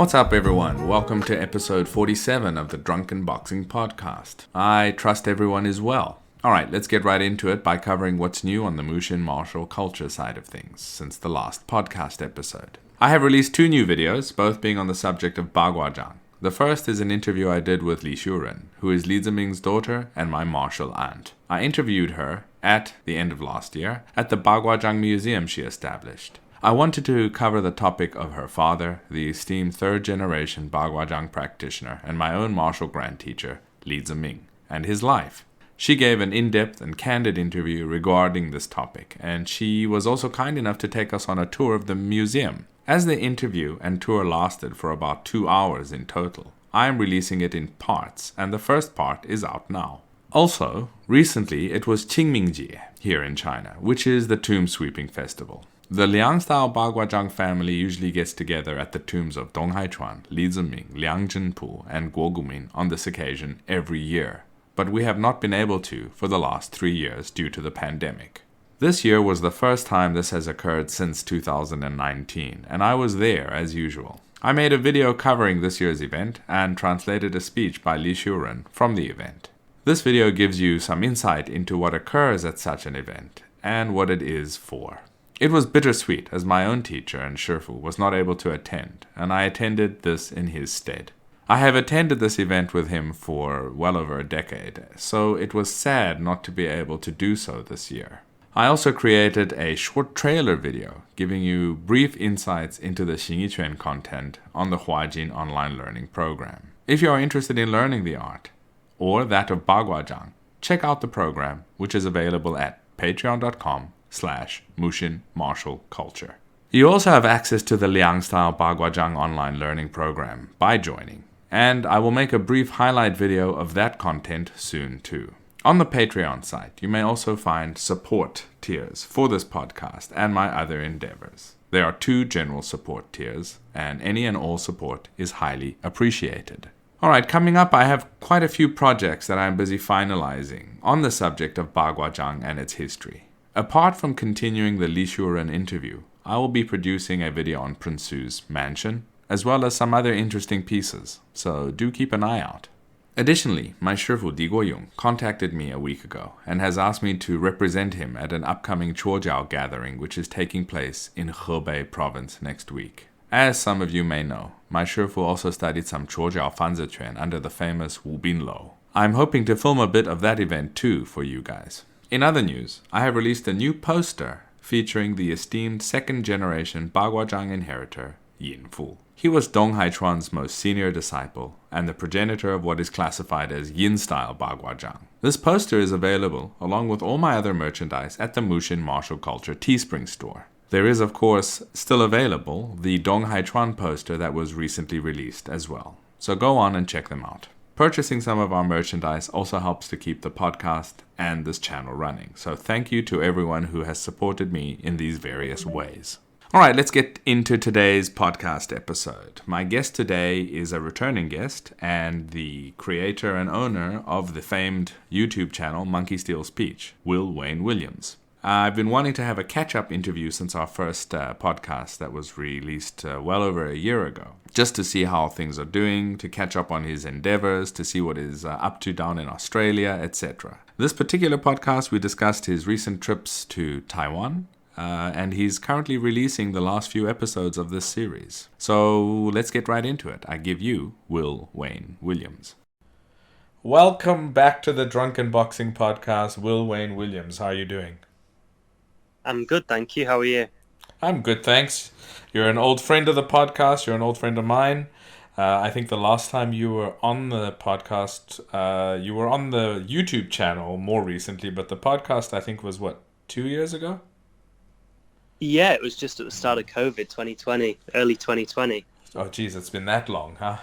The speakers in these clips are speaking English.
What's up, everyone? Welcome to episode 47 of the Drunken Boxing Podcast. I trust everyone is well. Alright, let's get right into it by covering what's new on the Mushin martial culture side of things since the last podcast episode. I have released 2 new videos, both being on the subject of Bagua Zhang. The first is an interview I did with Li Shuren, who is Li Ziming's daughter and my martial aunt. I interviewed her at the end of last year at the Bagua Zhang museum she established. I wanted to cover the topic of her father, the esteemed third-generation Bagua Zhang practitioner and my own martial grand teacher, Li Ziming, and his life. She gave an in-depth and candid interview regarding this topic, and she was also kind enough to take us on a tour of the museum. As the interview and tour lasted for about 2 hours in total, I am releasing it in parts, and the first part is out now. Also, recently it was Qingyi here in China, which is the tomb sweeping festival. The Liang-style Bagua Zhang family usually gets together at the tombs of Dong Haichuan, Li Ziming, Liang Zhenpu, and Guo Gumin on this occasion every year, but we have not been able to for the last 3 years due to the pandemic. This year was the first time this has occurred since 2019, and I was there as usual. I made a video covering this year's event and translated a speech by Li Shuren from the event. This video gives you some insight into what occurs at such an event and what it is for. It was bittersweet as my own teacher and Shifu was not able to attend, and I attended this in his stead. I have attended this event with him for well over a decade, so it was sad not to be able to do so this year. I also created a short trailer video giving you brief insights into the Xingyi content on the Huajin online learning program. If you are interested in learning the art, or that of Bagua Zhang, check out the program, which is available at patreon.com/Mushin Martial Culture. You also have access to the Liang-style Bagua Zhang online learning program by joining, and I will make a brief highlight video of that content soon too. On the Patreon site, you may also find support tiers for this podcast and my other endeavors. There are 2 general support tiers, and any and all support is highly appreciated. Alright, coming up, I have quite a few projects that I am busy finalizing on the subject of Bagua Zhang and its history. Apart from continuing the Li Shuren interview, I will be producing a video on Prince Su's mansion, as well as some other interesting pieces, so do keep an eye out. Additionally, my Shifu Di Guoyong contacted me a week ago and has asked me to represent him at an upcoming Chuojiao gathering which is taking place in Hebei province next week. As some of you may know, my Shifu also studied some Chuojiao Fanziquan under the famous Wu Binlo. I'm hoping to film a bit of that event too for you guys. In other news, I have released a new poster featuring the esteemed second-generation Bagua Zhang inheritor, Yin Fu. He was Dong Haichuan's most senior disciple and the progenitor of what is classified as Yin-style Bagua Zhang. This poster is available, along with all my other merchandise, at the Mushin Martial Culture Teespring store. There is, of course, still available the Dong Haichuan poster that was recently released as well. So go on and check them out. Purchasing some of our merchandise also helps to keep the podcast and this channel running. So thank you to everyone who has supported me in these various ways. Alright, let's get into today's podcast episode. My guest today is a returning guest and the creator and owner of the famed YouTube channel Monkey Steal Speech, Wain-Williams. I've been wanting to have a catch-up interview since our first podcast that was released well over a year ago, just to see how things are doing, to catch up on his endeavors, to see what is up to down in Australia, etc. This particular podcast, we discussed his recent trips to Taiwan, and he's currently releasing the last few episodes of this series. So let's get right into it. I give you Wain-Williams. Welcome back to the Drunken Boxing Podcast, Wain-Williams. How are you doing? I'm good, thank you. How are you? I'm good, thanks. You're an old friend of the podcast. You're an old friend of mine. I think the last time you were on the podcast, you were on the YouTube channel more recently, but the podcast, I think, was, 2 years ago? Yeah, it was just at the start of COVID 2020, early 2020. Oh, geez, it's been that long, huh?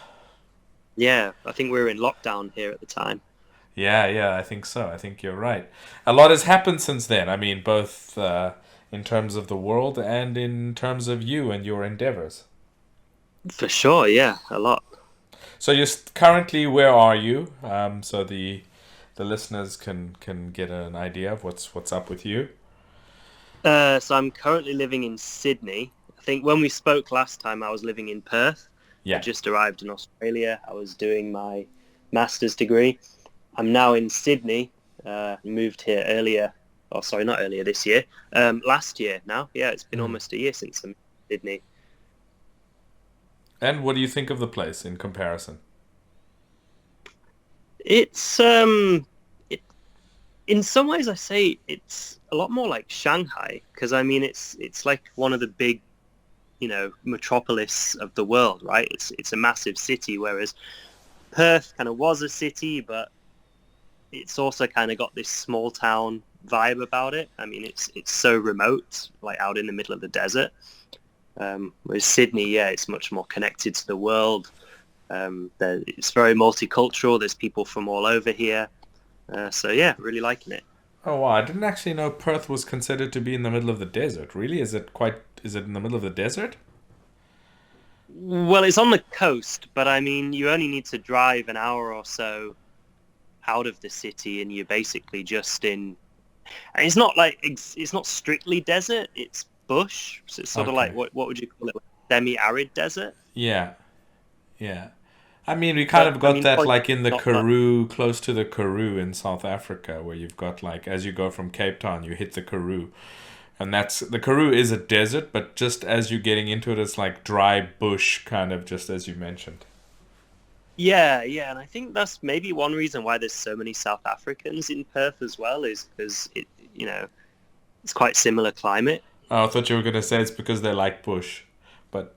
Yeah, I think we were in lockdown here at the time. Yeah, I think so. I think you're right. A lot has happened since then. I mean, both in terms of the world and in terms of you and your endeavors. For sure, yeah, a lot. So you're currently, where are you? So the listeners can get an idea of what's up with you. So I'm currently living in Sydney. I think when we spoke last time, I was living in Perth. I just arrived in Australia. I was doing my master's degree. I'm now in Sydney. Moved here earlier. Oh, sorry, not earlier this year. Last year now. Yeah, it's been almost a year since I'm in Sydney. And what do you think of the place in comparison? It's in some ways I say it's a lot more like Shanghai, because I mean it's like one of the big, metropolis of the world, right? It's a massive city, whereas Perth kind of was a city, but it's also kind of got this small town vibe about it. I mean, it's so remote, like out in the middle of the desert. Whereas Sydney, yeah, it's much more connected to the world. It's very multicultural. There's people from all over here. So yeah, really liking it. Oh wow, I didn't actually know Perth was considered to be in the middle of the desert. Really? Is it in the middle of the desert? Well, it's on the coast, but I mean, you only need to drive an hour or so out of the city, and you're basically just in. And it's not strictly desert. It's bush, so it's sort of like what would you call it? Semi-arid desert. Yeah, yeah. I mean, we kind of got that like in the Karoo, close to the Karoo in South Africa, where you've got like as you go from Cape Town, you hit the Karoo, and the Karoo is a desert, but just as you're getting into it, it's like dry bush, kind of just as you mentioned. Yeah, and I think that's maybe one reason why there's so many South Africans in Perth as well, is because it's quite similar climate. Oh, I thought you were going to say it's because they like bush, but...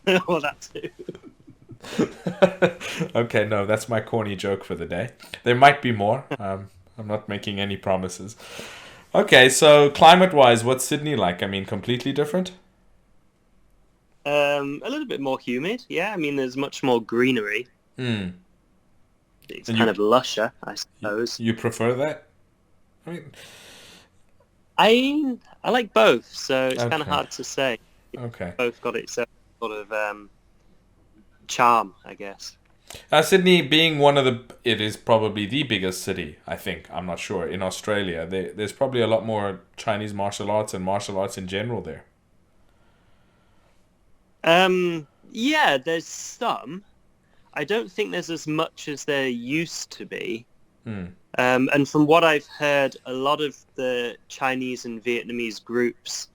Well, that too. Okay, no, that's my corny joke for the day. There might be more. I'm not making any promises. Okay, so climate-wise, what's Sydney like? I mean, completely different? A little bit more humid, yeah. I mean, there's much more greenery. It's kind of lusher, I suppose. You prefer that? I mean, I like both, so it's kind of hard to say. Okay. Both got its own sort of charm, I guess. Sydney being it is probably the biggest city, I think, I'm not sure, in Australia. There's probably a lot more Chinese martial arts and martial arts in general there. Yeah, there's some. I don't think there's as much as there used to be. And from what I've heard, a lot of the Chinese and Vietnamese groups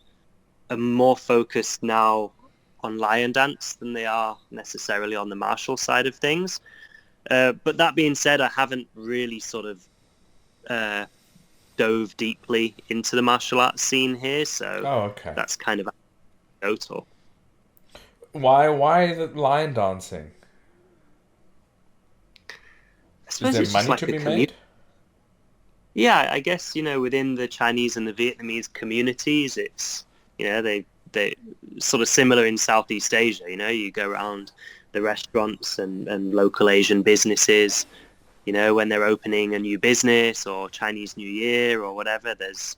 are more focused now on lion dance than they are necessarily on the martial side of things. But that being said, I haven't really sort of dove deeply into the martial arts scene here, so that's kind of total. Why the lion dancing? Is there money to be made? Yeah, I guess, within the Chinese and the Vietnamese communities, it's, they sort of similar in Southeast Asia, you go around the restaurants and local Asian businesses, when they're opening a new business or Chinese New Year or whatever, there's,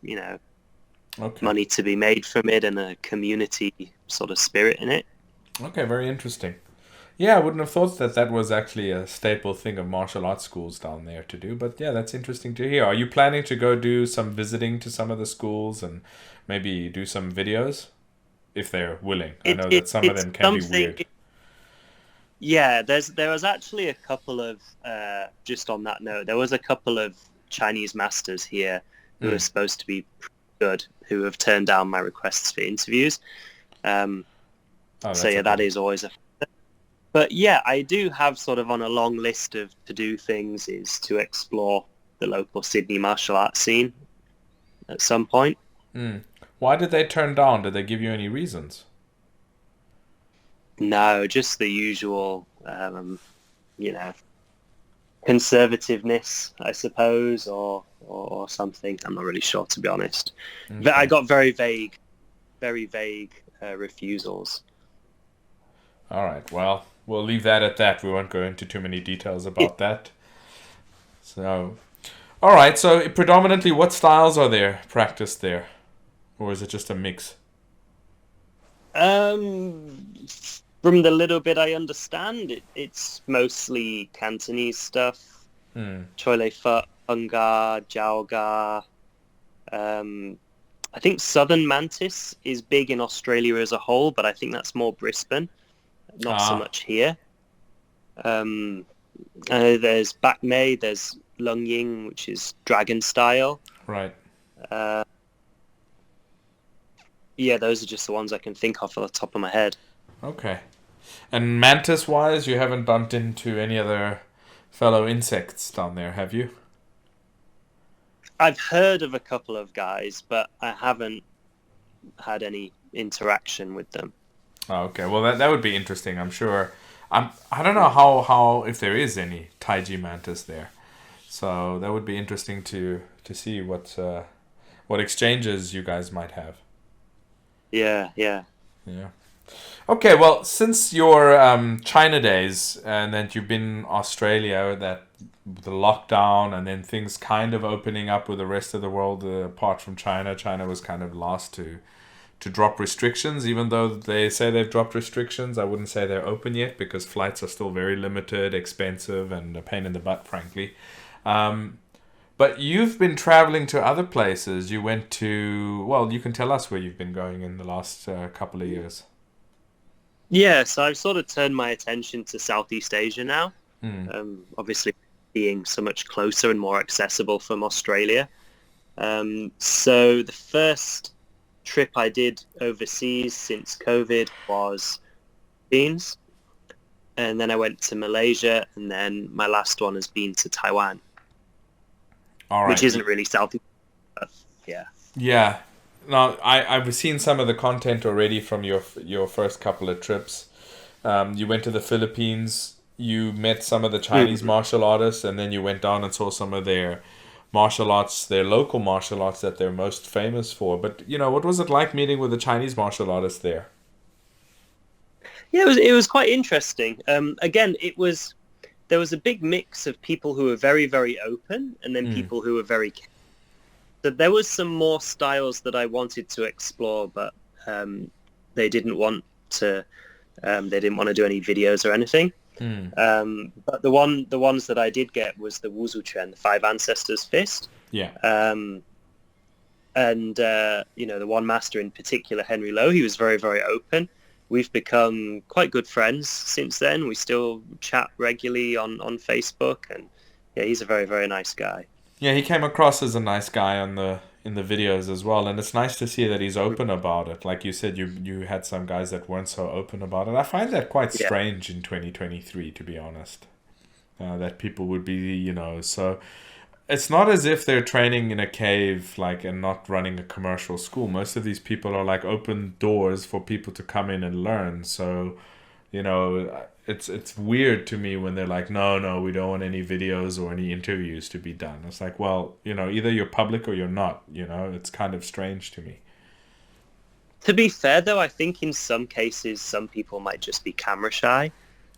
money to be made from it and a community sort of spirit in it. Okay, very interesting. Yeah, I wouldn't have thought that was actually a staple thing of martial arts schools down there to do. But yeah, that's interesting to hear. Are you planning to go do some visiting to some of the schools and maybe do some videos? If they're willing. I know that some of them can be weird. Yeah, there was actually a couple of, just on that note, there was a couple of Chinese masters here who are supposed to be good, who have turned down my requests for interviews. So yeah, that is always a... But yeah, I do have sort of on a long list of to-do things is to explore the local Sydney martial arts scene at some point. Why did they turn down? Did they give you any reasons? No, just the usual, conservativeness, I suppose, or something. I'm not really sure, to be honest. Okay. But I got very vague refusals. All right, well, we'll leave that at that. We won't go into too many details about that. So, all right, so predominantly what styles are there practiced there? Or is it just a mix? From the little bit I understand, it's mostly Cantonese stuff. Choi Lei Fut, Unga, Jiaoga. I think Southern Mantis is big in Australia as a whole, but I think that's more Brisbane. not so much here. There's Bak Mei, there's Lung Ying, which is dragon style. Right. Yeah, those are just the ones I can think of the top of my head. Okay. And mantis-wise, you haven't bumped into any other fellow insects down there, have you? I've heard of a couple of guys, but I haven't had any interaction with them. Oh, okay. Well, that would be interesting, I'm sure. I don't know how if there is any Taiji mantis there. So that would be interesting to see what exchanges you guys might have. Yeah. Yeah. Okay, well, since your China days and then you've been in Australia, that the lockdown and then things kind of opening up with the rest of the world, apart from China. China was kind of last to drop restrictions, even though they say they've dropped restrictions. I wouldn't say they're open yet because flights are still very limited, expensive, and a pain in the butt, frankly. But you've been traveling to other places. You went to, well, you can tell us where you've been going in the last couple of years. Yeah, so I've sort of turned my attention to Southeast Asia now. Obviously being so much closer and more accessible from Australia. So the first trip I did overseas since COVID was Philippines. And then I went to Malaysia, and then my last one has been to Taiwan. All right. Which isn't really Southeast Asia, but yeah. Yeah. Now, I've seen some of the content already from your first couple of trips. You went to the Philippines, you met some of the Chinese martial artists, and then you went down and saw some of their martial arts, their local martial arts that they're most famous for. But, what was it like meeting with the Chinese martial artists there? Yeah, it was quite interesting. Again, there was a big mix of people who were very, very open and then people who were very... So there was some more styles that I wanted to explore, but they didn't want to do any videos or anything. But the ones that I did get was the Wuzu Chen, the Five Ancestors Fist. Yeah. And the one master in particular, Henry Lowe, he was very, very open. We've become quite good friends since then. We still chat regularly on Facebook, and yeah, he's a very, very nice guy. Yeah, he came across as a nice guy in the videos as well, and it's nice to see that he's open about it. Like you said, you had some guys that weren't so open about it. I find that quite strange in 2023, to be honest, that people would be, so... It's not as if they're training in a cave, and not running a commercial school. Most of these people are open doors for people to come in and learn. So, it's weird to me when they're like, no, we don't want any videos or any interviews to be done. It's like, well, either you're public or you're not. It's kind of strange to me. To be fair, though, I think in some cases, some people might just be camera shy.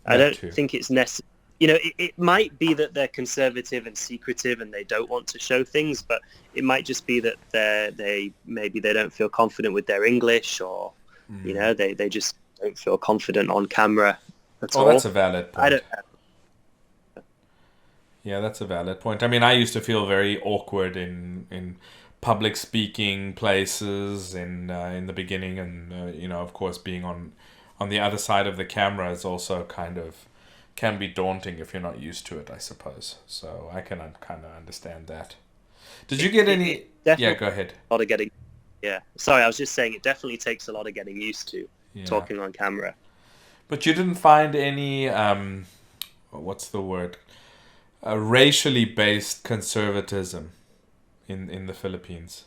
I don't think it's necessary. It might be that they're conservative and secretive and they don't want to show things, but it might just be that they don't feel confident with their English, or they just don't feel confident on camera at all. Oh, that's a valid point. I don't know. Yeah, that's a valid point. I mean, I used to feel very awkward in public speaking places in the beginning, and of course, being on the other side of the camera is also can be daunting if you're not used to it, I suppose. So I can kind of understand that. Did you get any... Yeah, go ahead. A lot of getting... Yeah. Sorry, I was just saying it definitely takes a lot of getting used to talking on camera. But you didn't find any... what's the word? Racially based conservatism in the Philippines?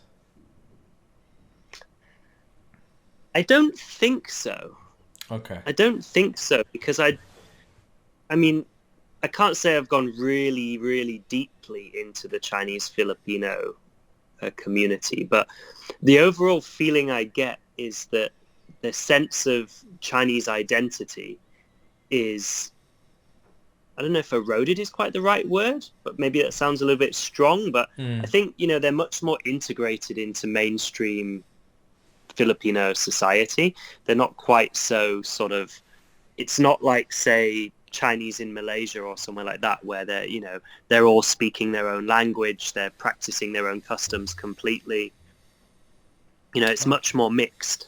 I don't think so. Okay. I don't think so, because I can't say I've gone really, really deeply into the Chinese-Filipino community, but the overall feeling I get is that the sense of Chinese identity is, I don't know if eroded is quite the right word, but maybe that sounds a little bit strong, but I think, they're much more integrated into mainstream Filipino society. They're not quite so sort of, it's not like, say, Chinese in Malaysia or somewhere like that, where they're all speaking their own language, they're practicing their own customs completely. It's much more mixed.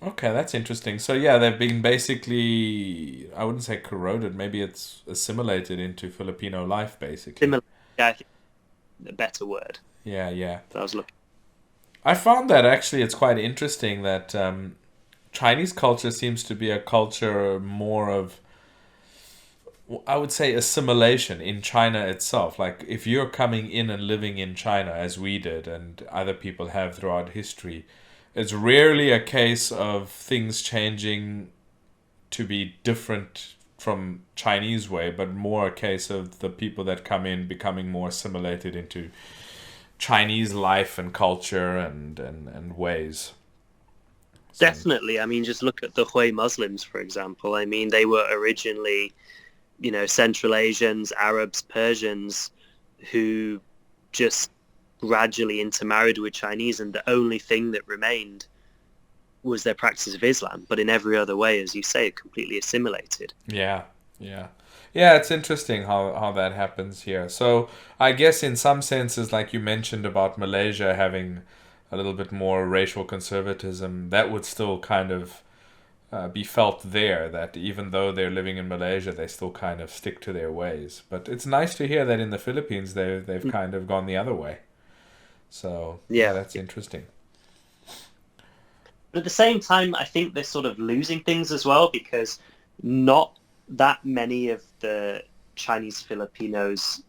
Okay, that's interesting. So yeah, they've been basically, I wouldn't say corroded, maybe it's assimilated into Filipino life, basically. Similar, yeah, I think a better word Yeah, yeah. that I was looking. I found that actually it's quite interesting that Chinese culture seems to be a culture more of, I would say, assimilation in China itself. Like, if you're coming in and living in China, as we did, and other people have throughout history, it's rarely a case of things changing to be different from Chinese way, but more a case of the people that come in becoming more assimilated into Chinese life and culture and ways. So Definitely. I mean, just look at the Hui Muslims, for example. I mean, they were originally, Central Asians, Arabs, Persians, who just gradually intermarried with Chinese, and the only thing that remained was their practice of Islam. But in every other way, as you say, completely assimilated. yeah, yeah. Yeah, it's interesting how that happens here. So I guess in some senses, like you mentioned about Malaysia having a little bit more racial conservatism, that would still kind of be felt there, that even though they're living in Malaysia, they still kind of stick to their ways. But it's nice to hear that in the Philippines they've Mm. kind of gone the other way. So yeah, Yeah. that's interesting. But at the same time, I think they're sort of losing things as well because not that many of the Chinese Filipinos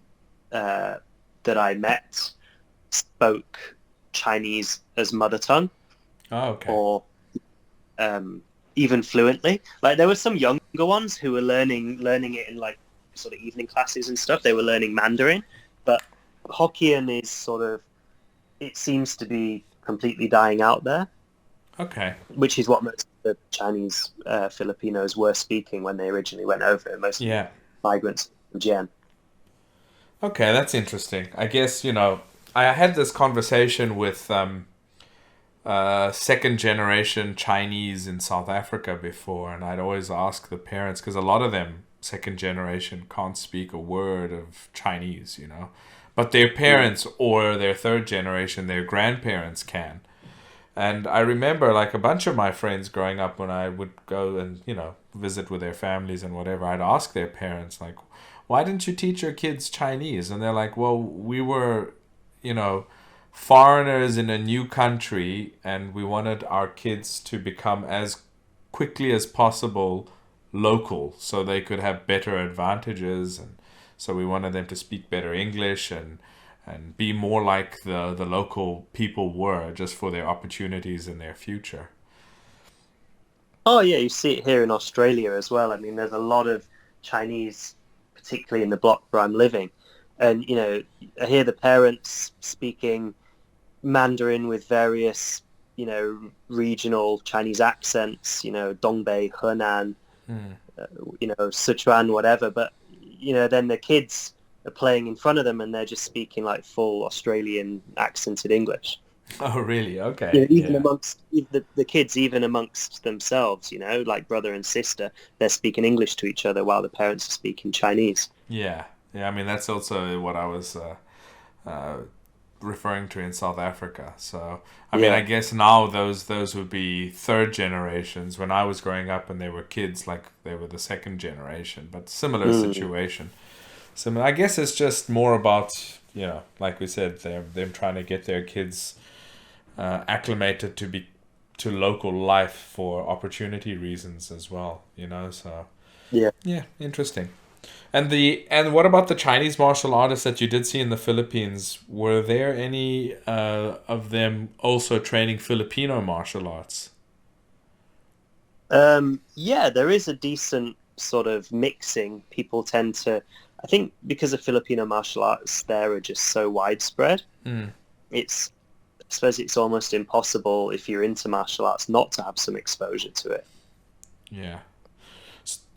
uh, that I met spoke Chinese as mother tongue Oh, okay. or um, even fluently. Like there were some younger ones who were learning it in like sort of evening classes and stuff. They were learning Mandarin, but Hokkien is sort of it seems to be completely dying out there, Okay. which is what most of the Chinese Filipinos were speaking when they originally went over. Most of the Yeah. migrants from Jian. Okay, that's interesting. I guess, I had this conversation with second generation Chinese in South Africa before, and I'd always ask the parents, because a lot of them, second generation, can't speak a word of Chinese. But their Mm. parents or their third generation, their grandparents can. And I remember like a bunch of my friends growing up when I would go and, visit with their families and whatever, I'd ask their parents, like, why didn't you teach your kids Chinese? And they're like, well, we were, you know, foreigners in a new country and we wanted our kids to become as quickly as possible local so they could have better advantages, and so we wanted them to speak better English and be more like the local people were, just for their opportunities in their future. Oh yeah, you see it here in Australia as well. I mean, there's a lot of Chinese, particularly in the block where I'm living, and I hear the parents speaking Mandarin with various, regional Chinese accents, Dongbei, Henan, Hmm. Sichuan, whatever. But, then the kids are playing in front of them and they're just speaking like full Australian accented English. Oh, really? Okay. Even Yeah. amongst even the kids, even amongst themselves, like brother and sister, they're speaking English to each other while the parents are speaking Chinese. Yeah. Yeah. I mean, that's also what I was uh, referring to in South Africa. So, I mean, I Yeah. guess now those would be third generations. When I was growing up and they were kids, like they were the second generation, but similar Mm. situation. So I guess it's just more about, like we said, them trying to get their kids acclimated to local life for opportunity reasons as well. So Yeah. yeah, interesting. And what about the Chinese martial artists that you did see in the Philippines? Were there any of them also training Filipino martial arts? Yeah, there is a decent sort of mixing. People tend to, I think, because of Filipino martial arts, there are just so widespread. Mm, It's, I suppose, it's almost impossible if you're into martial arts not to have some exposure to it. yeah.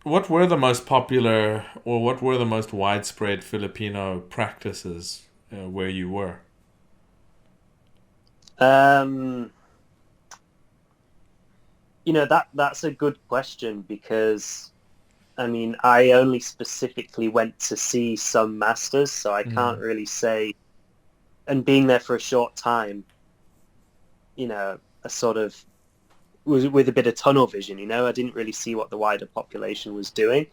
What were the most popular, or what were the most widespread Filipino practices where you were? Um, that's a good question because I mean, I only specifically went to see some masters, so I can't Mm, really say. And being there for a short time, a sort of with a bit of tunnel vision. You know, I didn't really see what the wider population was doing.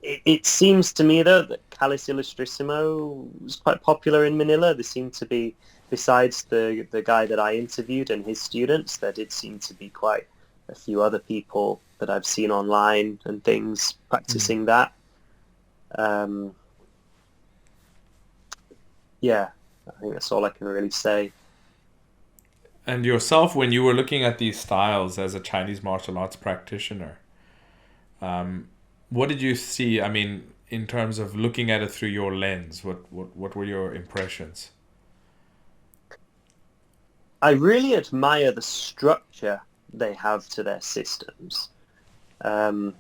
It seems to me, though, that Calis Illustrissimo was quite popular in Manila. There seemed to be, besides the guy that I interviewed and his students, there did seem to be quite a few other people that I've seen online and things practicing that. Yeah, I think that's all I can really say. And yourself, when you were looking at these styles as a Chinese martial arts practitioner, what did you see? I mean, in terms of looking at it through your lens, what were your impressions? I really admire the structure they have to their systems. And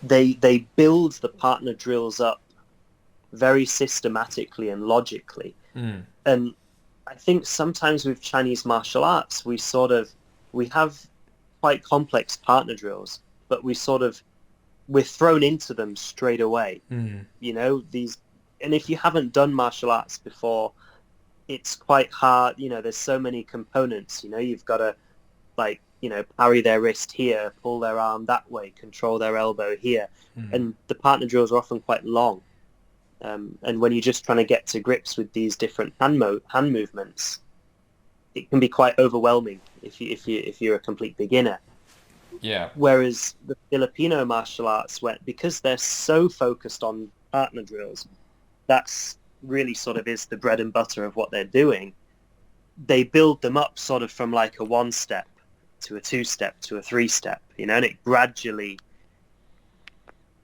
they build the partner drills up very systematically and logically. And I think sometimes with Chinese martial arts, we have quite complex partner drills, but we're thrown into them straight away. You know, and if you haven't done martial arts before, it's quite hard. You know, there's so many components. You know, you've got to, like, you know, parry their wrist here, pull their arm that way, control their elbow here. And the partner drills are often quite long. And when you're just trying to get to grips with these different hand movements, it can be quite overwhelming if you're a complete beginner. Yeah. Whereas the Filipino martial arts, because they're so focused on partner drills, that's really sort of is the bread and butter of what they're doing. They build them up sort of from like a 1-step to a 2-step to a 3-step, you know, and it gradually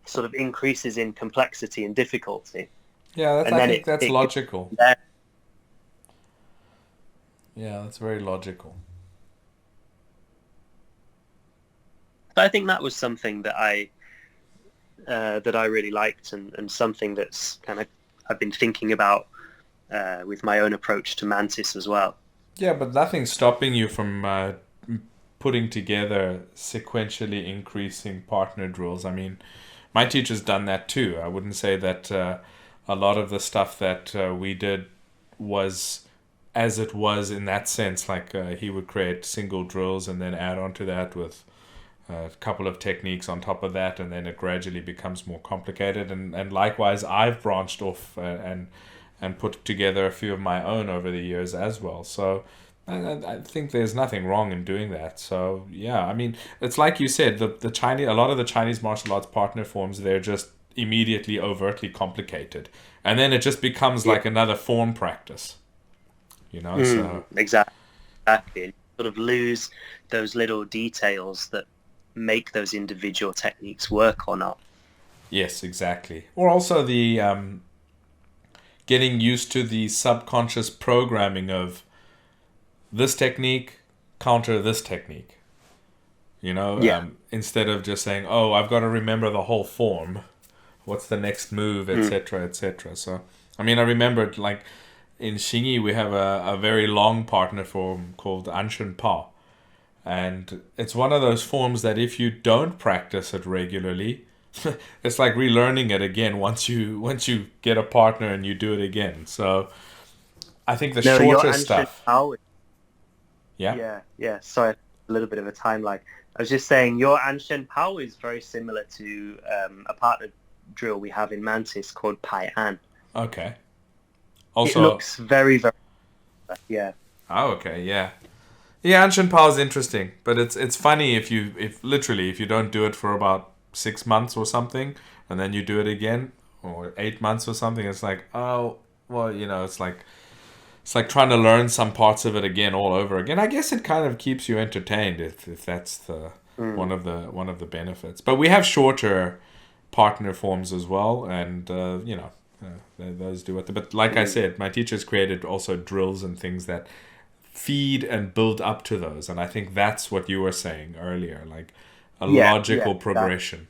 sort of increases in complexity and difficulty. Yeah, I think that's logical. Yeah, that's very logical. I think that was something that I really liked, and something that's kind of I've been thinking about with my own approach to Mantis as well. Yeah, but nothing's stopping you from putting together sequentially increasing partner drills. I mean, my teacher's done that too. I wouldn't say that a lot of the stuff that we did was as it was in that sense. Like he would create single drills and then add on to that with a couple of techniques on top of that, and then it gradually becomes more complicated. And likewise, I've branched off and put together a few of my own over the years as well. So I think there's nothing wrong in doing that. So yeah, I mean, it's like you said, the Chinese, a lot of the Chinese martial arts partner forms, they're just immediately overtly complicated, and then it just becomes like another form practice. You know, so exactly. You sort of lose those little details that make those individual techniques work or not. Yes, exactly. Or also the getting used to the subconscious programming of this technique, counter this technique. You know, instead of just saying, "Oh, I've got to remember the whole form. What's the next move, etc., etc." So, I mean, I remembered like in Xingyi we have a very long partner form called Anshen Pa. And it's one of those forms that if you don't practice it regularly, it's like relearning it again once you get a partner and you do it again. So I think the shorter stuff. Yeah. Sorry, a little bit of a time lag. I was just saying your Anshen Pao is very similar to a partner drill we have in Mantis called Pai An. Okay. Also, it looks very, very. Yeah. Oh, okay. Yeah. Yeah, Anshin Pao is interesting, but it's funny if you don't do it for about 6 months or something, and then you do it again, or 8 months or something. It's like, oh, well, you know, it's like trying to learn some parts of it again all over again. I guess it kind of keeps you entertained if that's the one of the benefits. But we have shorter partner forms as well, and you know, those do it. But like I said, my teachers created also drills and things that feed and build up to those, and I think that's what you were saying earlier, like a logical progression.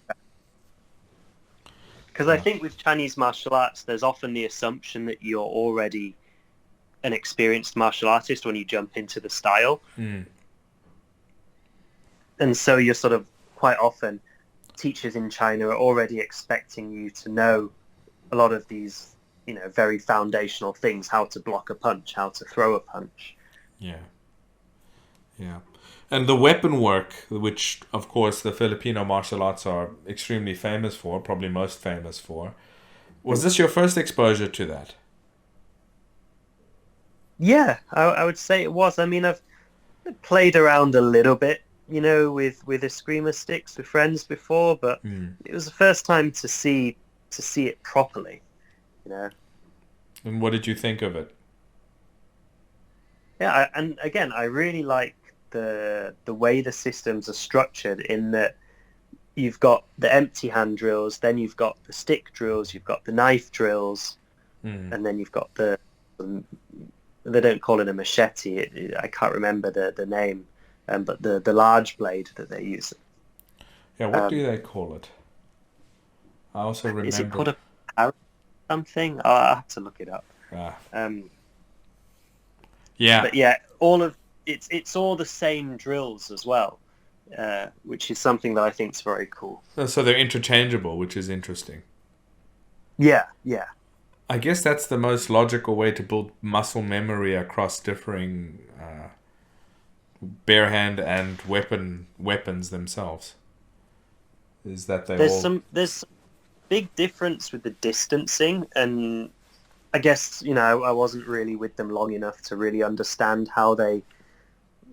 Because I think with Chinese martial arts, there's often the assumption that you're already an experienced martial artist when you jump into the style, and so you're sort of quite often teachers in China are already expecting you to know a lot of these, you know, very foundational things: how to block a punch, how to throw a punch. Yeah. Yeah. And the weapon work, which of course the Filipino martial arts are extremely famous for, probably most famous for, was this your first exposure to that? Yeah, I would say it was. I mean, I've played around a little bit, with eskrima sticks with friends before, but it was the first time to see it properly, you know. And what did you think of it? Yeah, and again, I really like the way the systems are structured in that you've got the empty hand drills, then you've got the stick drills, you've got the knife drills, and then you've got they don't call it a machete. I can't remember the name, but the large blade that they use. Yeah, what do they call it? I also Is it called remember. a parry something? Oh, I'll have to look it up. Ah, Um, yeah. but yeah, it's all the same drills as well, which is something that I think is very cool. So they're interchangeable, which is interesting. Yeah, yeah. I guess that's the most logical way to build muscle memory across differing bare hand and weapons themselves. Is that they There's all? some big difference with the distancing, and I guess I wasn't really with them long enough to really understand how they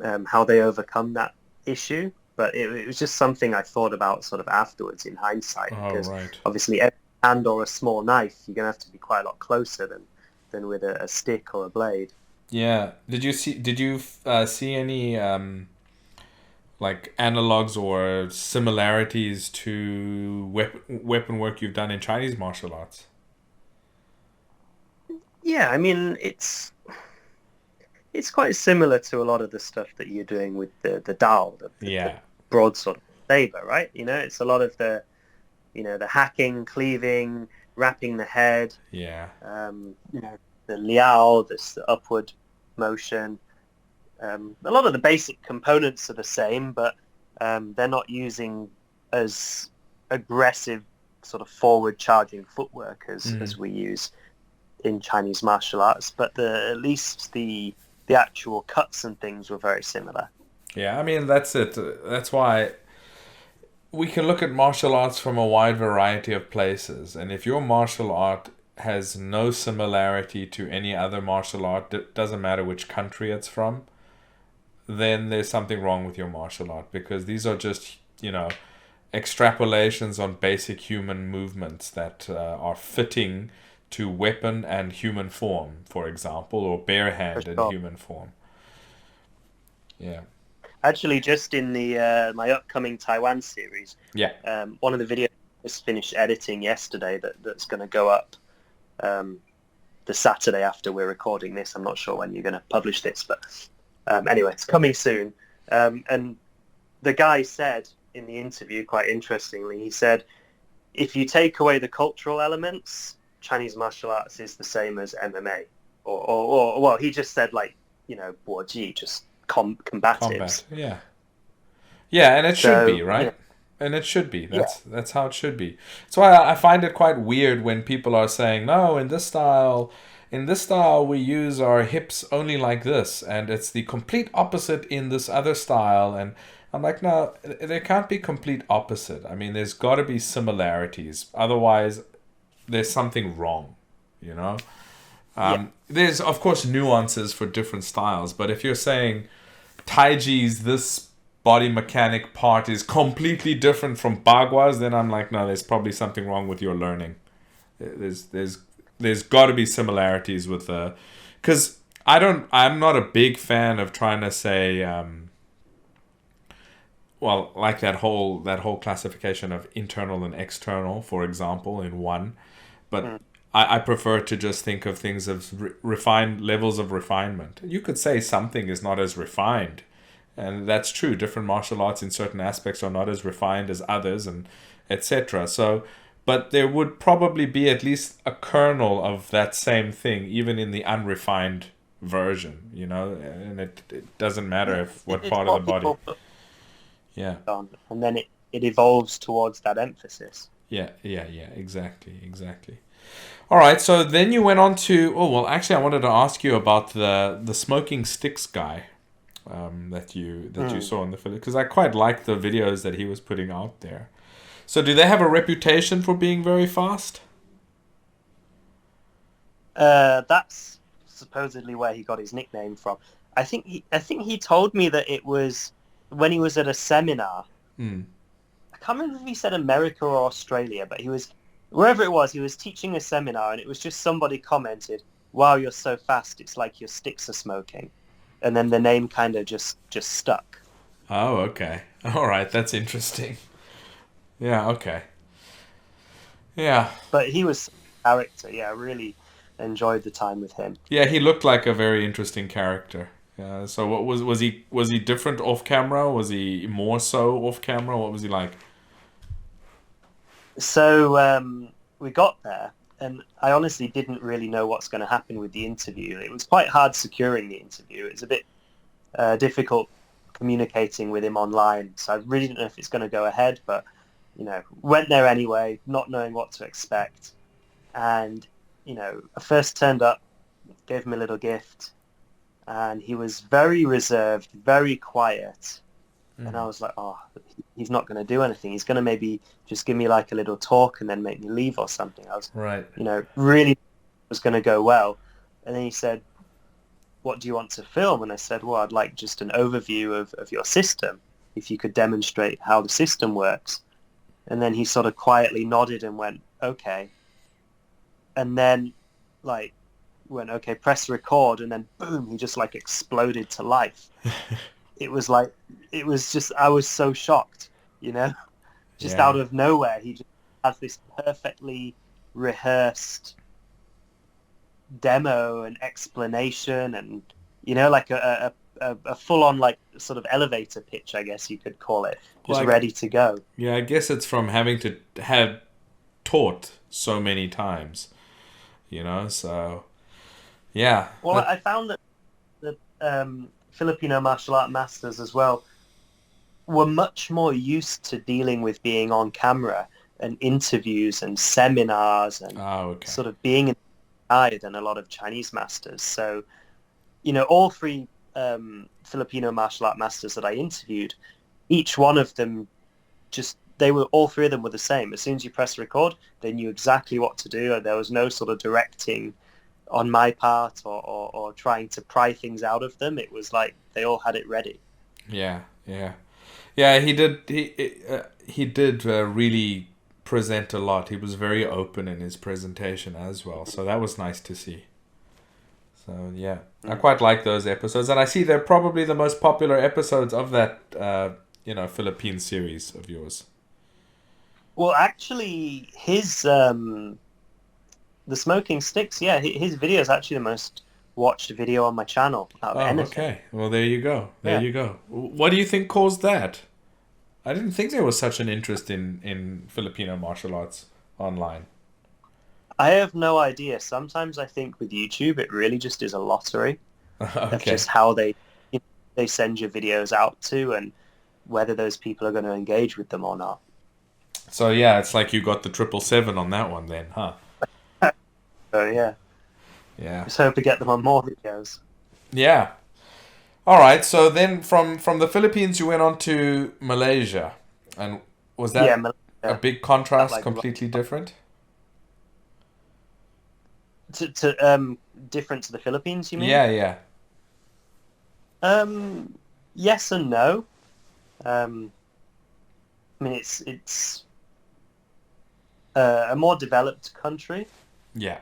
overcome that issue. But it was just something I thought about sort of afterwards in hindsight, Oh, because right. obviously every hand or a small knife, you're gonna have to be quite a lot closer than with a stick or a blade. Yeah. Did you see any like analogs or similarities to weapon work you've done in Chinese martial arts? Yeah, I mean it's quite similar to a lot of the stuff that you're doing with the Dao, the Yeah. broadsword saber, right? It's a lot of the hacking, cleaving, wrapping the head, Yeah. the liao, the upward motion. A lot of the basic components are the same, but they're not using as aggressive sort of forward charging footwork as we use in Chinese martial arts. But at least the actual cuts and things were very similar. Yeah, I mean that's it. That's why we can look at martial arts from a wide variety of places, and if your martial art has no similarity to any other martial art, it doesn't matter which country it's from, then there's something wrong with your martial art, because these are just, extrapolations on basic human movements that are fitting to weapon and human form, for example, or bare For hand and sure. human form. Yeah. Actually, just in the my upcoming Taiwan series, Yeah. one of the videos I just finished editing yesterday that's going to go up the Saturday after we're recording this. I'm not sure when you're going to publish this, but anyway, it's coming soon. And the guy said in the interview, quite interestingly, he said, if you take away the cultural elements, Chinese martial arts is the same as MMA. Or well, he just said Boji, just combatives. Combat. Yeah. Yeah, and it should So, be, right? And it should be. yeah. That's how it should be. That's why I find it quite weird when people are saying, "No, in this style we use our hips only like this, and it's the complete opposite in this other style." And I'm like, "No, there can't be complete opposite. I mean, there's got to be similarities. Otherwise, there's something wrong, you know?" There's of course nuances for different styles, but if you're saying Taiji's this body mechanic part is completely different from Bagua's, then I'm like, no, there's probably something wrong with your learning. There's got to be similarities with the, because I'm not a big fan of trying to say, well, like that whole classification of internal and external, for example, in one, but I prefer to just think of things as refined levels of refinement. You could say something is not as refined, and that's true. Different martial arts in certain aspects are not as refined as others, and etc. So, but there would probably be at least a kernel of that same thing, even in the unrefined version, and it doesn't matter if what It's part of the what body. people put Yeah. on, and then it evolves towards that emphasis. Yeah, exactly. All right, so then you went on to. Oh well, actually, I wanted to ask you about the smoking sticks guy that you saw in the Philippines, because I quite liked the videos that he was putting out there. So, do they have a reputation for being very fast? That's supposedly where he got his nickname from. I think he told me that it was when he was at a seminar. Hmm. I can't remember if he said America or Australia, but he was wherever it was. He was teaching a seminar, and it was just somebody commented, "Wow, you're so fast! It's like your sticks are smoking," and then the name kind of just stuck. Oh, okay. All right, that's interesting. Yeah. Okay. Yeah. But he was a character. Yeah, I really enjoyed the time with him. Yeah, he looked like a very interesting character. Yeah. So, what was he different off camera? Was he more so off camera? What was he like? So we got there, and I honestly didn't really know what's going to happen with the interview. It was quite hard securing the interview. It was a bit difficult communicating with him online, so I really don't know if it's going to go ahead. But went there anyway, not knowing what to expect, and I first turned up, gave him a little gift, and he was very reserved, very quiet. And I was like, oh, he's not going to do anything. He's going to maybe just give me like a little talk and then make me leave or something. I was, Right. really was going to go well. And then he said, what do you want to film? And I said, well, I'd like just an overview of your system, if you could demonstrate how the system works. And then he sort of quietly nodded and went, okay. And then like went, okay, press record. And then boom, he just like exploded to life. It was just, I was so shocked, just Yeah. out of nowhere. He just has this perfectly rehearsed demo and explanation and, like a full-on like sort of elevator pitch, I guess you could call it, just Like, ready to go. yeah, I guess it's from having to have taught so many times, so yeah. Well, I found that the Filipino martial art masters as well were much more used to dealing with being on camera and interviews and seminars and Okay. sort of being in the eye than a lot of Chinese masters. So, all three Filipino martial art masters that I interviewed, each one of them all three of them were the same. As soon as you press record, they knew exactly what to do, and there was no sort of directing on my part or trying to pry things out of them. It was like they all had it ready. Yeah, yeah. Yeah, he did really present a lot. He was very open in his presentation as well. So that was nice to see. So yeah, I quite like those episodes, and I see they're probably the most popular episodes of that Philippine series of yours. Well, actually, the smoking sticks, yeah, his video is actually the most watched video on my channel out of Oh, anything. okay. Well, there you go. There Yeah. you go. What do you think caused that? I didn't think there was such an interest in Filipino martial arts online. I have no idea. Sometimes I think with YouTube, it really just is a lottery of Okay. just how they send your videos out to and whether those people are going to engage with them or not. So yeah, it's like you got the 777 on that one then, huh? So yeah, Yeah. just hope to get them on more videos. Yeah. All right. So then from the Philippines you went on to Malaysia, and was Yeah, that a Malaysia, big contrast, like completely different? to different to the Philippines, you mean? Yeah, yeah. Yes and no. Um, I mean, it's a more developed country. Yeah.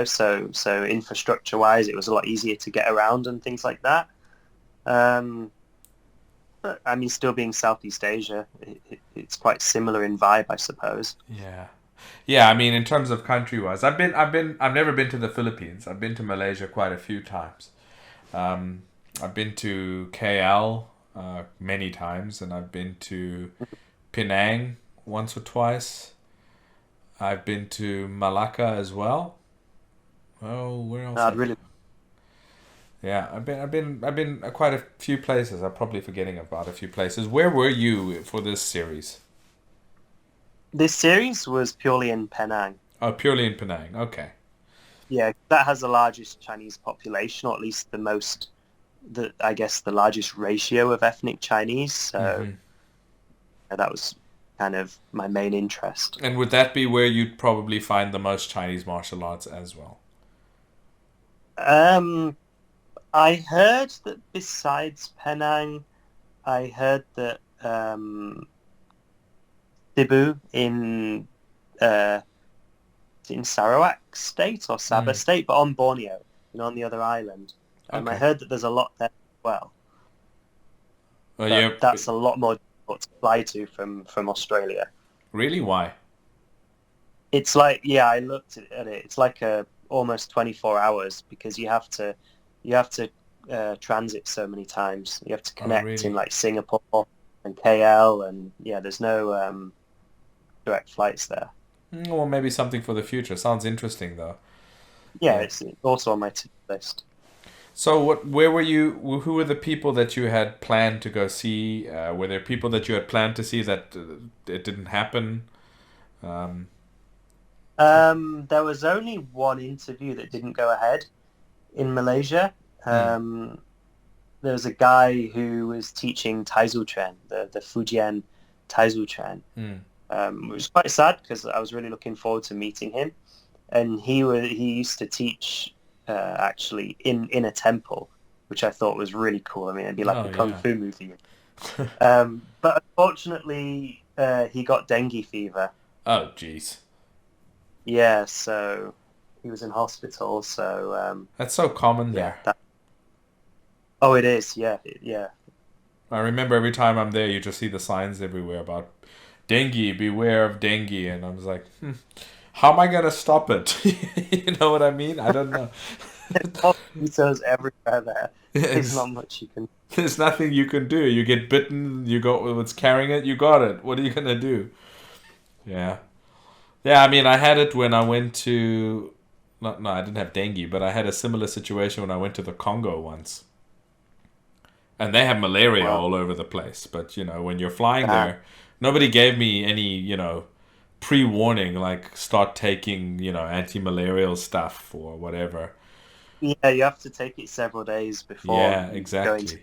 So infrastructure-wise, it was a lot easier to get around and things like that. But I mean, still being Southeast Asia, it's quite similar in vibe, I suppose. Yeah. Yeah, I mean in terms of country-wise, I've never been to the Philippines. I've been to Malaysia quite a few times. I've been to KL many times, and I've been to Penang once or twice. I've been to Malacca as well. Oh, where else? I'd really, Yeah, I've been quite a few places. I'm probably forgetting about a few places. Where were you for this series? This series was purely in Penang. Oh, purely in Penang. Okay. Yeah, that has the largest Chinese population, or at least I guess the largest ratio of ethnic Chinese. So Hmm. that was kind of my main interest. And would that be where you'd probably find the most Chinese martial arts as well? Um, I heard that besides Penang, I heard that Cebu uh, in Sarawak State or Sabah Mm. State, but on Borneo, on the other island. I Okay. heard that there's a lot there as well, Well, but yeah. that's a lot more difficult to fly to from Australia. Really? Why? It's like, yeah, I looked at it. It's like almost 24 hours because you have to transit so many times. You have to Oh, connect in really? like Singapore and KL, and yeah, there's no direct flights there. Well, maybe something for the future. Sounds interesting, though. Yeah, Yeah. it's also on my to-do list. So, what? Where were you? Who were the people that you had planned to go see? Were there people that you had planned to see that it didn't happen? Um, There was only one interview that didn't go ahead in Malaysia. hmm. There was a guy who was teaching Taizu Chuan, the Fujian Taizu Chuan. Hmm. It was quite sad because I was really looking forward to meeting him. And he used to teach actually in a temple, which I thought was really cool. I mean, it'd be like Oh a kung yeah. fu movie. But unfortunately, he got dengue fever. Oh jeez. Yeah, so he was in hospital. So That's so common yeah, there. that. Oh, it is. Yeah, yeah. I remember every time I'm there, you just see the signs everywhere about dengue, beware of dengue, and I was like, how am I gonna stop it? You know what I mean? I don't know. There's mosquitoes everywhere there. There's not much you can. There's nothing you can do. You get bitten, you got what's carrying it, you got it. What are you gonna do? Yeah. Yeah, I mean, I had it when I went to. Not, no, I didn't have dengue, but I had a similar situation when I went to the Congo once. And they have malaria Well, all over the place. But, when you're flying uh, there, nobody gave me any, pre warning, like start taking, anti malarial stuff or whatever. yeah, you have to take it several days before Yeah, you go into. exactly.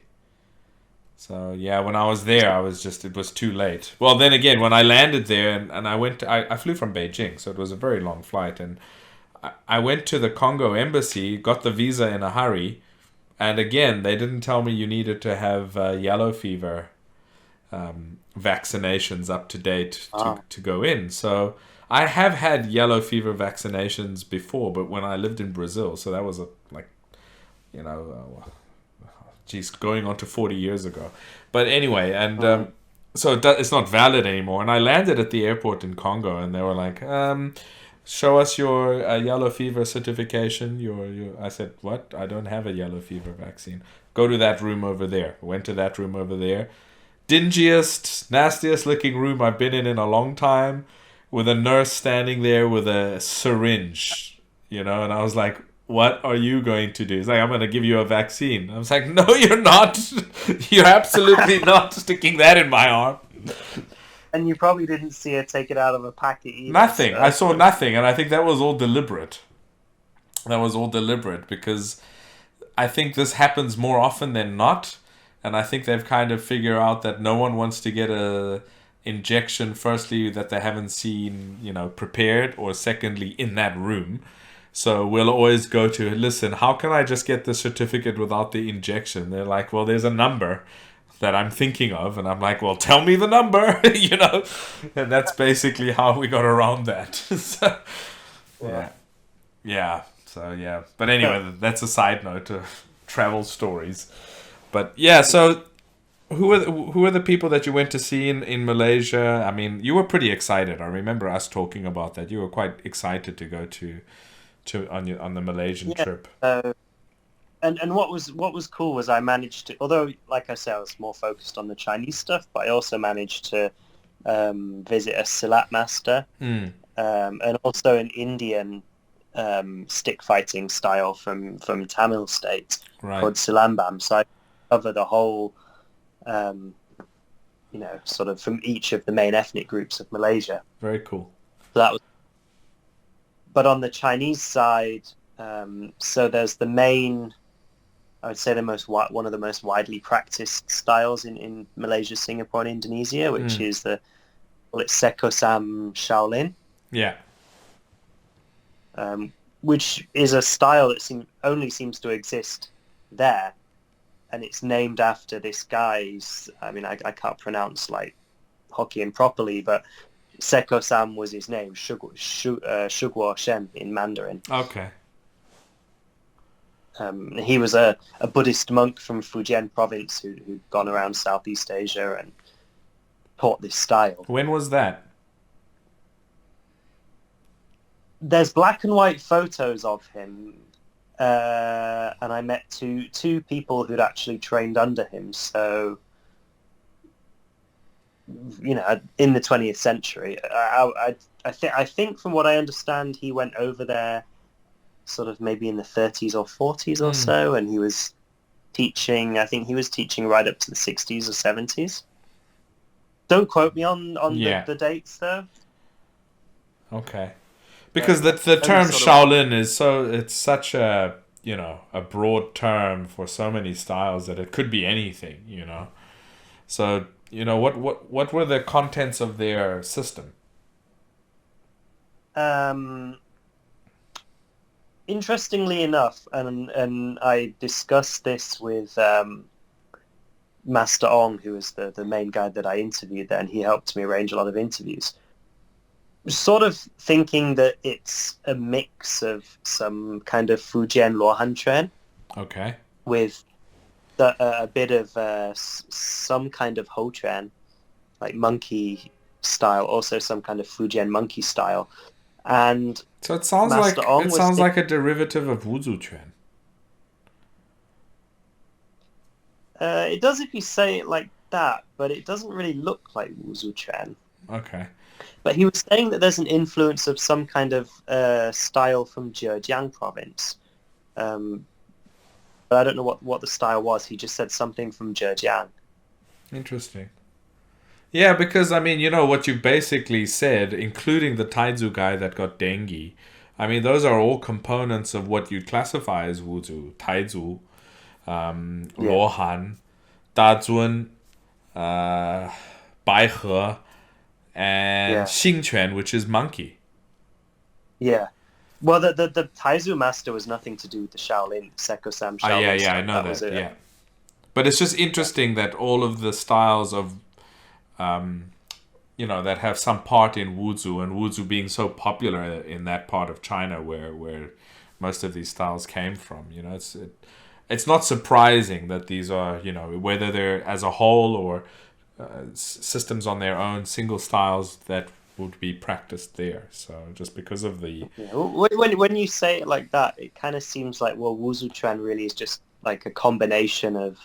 So yeah, when I was there, it was too late. Well, then again, when I landed there and I flew from Beijing, so it was a very long flight. And I went to the Congo embassy, got the visa in a hurry. And again, they didn't tell me you needed to have yellow fever vaccinations up to date Ah, to go in. So I have had yellow fever vaccinations before, but when I lived in Brazil, so that was you know, geez, going on to 40 years ago. But anyway, and mm. so it's not valid anymore. And I landed at the airport in Congo, and they were like, show us your yellow fever certification. I said, what? I don't have a yellow fever vaccine. Go to that room over there. Went to that room over there. Dingiest, nastiest looking room I've been in a long time, with a nurse standing there with a syringe, and I was like, what are you going to do? He's like, I'm going to give you a vaccine. I was like, no, you're not. You're absolutely not sticking that in my arm. And you probably didn't see her take it out of a packet either. Nothing. I So saw nothing. And I think that was all deliberate. That was all deliberate because I think this happens more often than not. And I think they've kind of figured out that no one wants to get a injection, firstly, that they haven't seen, prepared, or secondly, in that room. So we'll always go to, listen, how can I just get the certificate without the injection? They're like, well, there's a number that I'm thinking of. And I'm like, well, tell me the number, And that's basically how we got around that. So, yeah. yeah. Yeah. So, yeah. But anyway, that's a side note of travel stories. But yeah, so who are the people that you went to see in Malaysia? I mean, you were pretty excited. I remember us talking about that. You were quite excited to go on the Malaysian Yeah. trip. And what was cool was I managed to, although like I said, I was more focused on the Chinese stuff, but I also managed to visit a Silat master Mm, and also an Indian stick fighting style from Tamil state right. called Silambam. So I cover the whole sort of from each of the main ethnic groups of Malaysia. Very cool. So that was. But on the Chinese side, so there's the main, I would say one of the most widely practiced styles in Malaysia, Singapore, and Indonesia, which is it's Sekosam Shaolin. Yeah. Which is a style that only seems to exist there, and it's named after this guy's. I mean, I can't pronounce like Hokkien properly, but Sekosam was his name, Shuguo Shen in Mandarin. Okay. He was a Buddhist monk from Fujian province who'd gone around Southeast Asia and taught this style. When was that? There's black and white photos of him, and I met two people who'd actually trained under him. So, in the 20th century, I think from what I understand, he went over there sort of maybe in the 30s or 40s or so, and he was teaching. I think he was teaching right up to the 60s or 70s. Don't quote me on the dates though. Okay. Because the term Shaolin it's such a broad term for so many styles that it could be anything, So, what were the contents of their system? Interestingly enough, and I discussed this with Master Ong, who was the main guy that I interviewed there, and he helped me arrange a lot of interviews. Sort of thinking that it's a mix of some kind of Fujian Luohan Chuan. Okay. With a bit of some kind of Ho Chuan, like monkey style, also some kind of Fujian monkey style. And so it sounds like a derivative of Wuzu Chuan. It does if you say it like that, but it doesn't really look like Wuzu Chuan. Okay. But he was saying that there's an influence of some kind of style from Zhejiang province. But I don't know what the style was. He just said something from Zhejiang. Interesting. Yeah, because, I mean, what you basically said, including the Taizu guy that got dengue, I mean, those are all components of what you classify as Wuzu, Taizu, Luohan, Dazun, Baihe, and Xingquan, which is monkey. Yeah. Well, the Taizu master was nothing to do with the Shaolin, Sekosam Shaolin. I know that. Yeah. But it's just interesting that all of the styles of, that have some part in Wuzu, and Wuzu being so popular in that part of China where most of these styles came from. It's not surprising that these are, whether they're as a whole or systems on their own, single styles that would be practiced there. So just because of the... Yeah. When you say it like that, it kind of seems like, well, Wuzu Chuan really is just like a combination of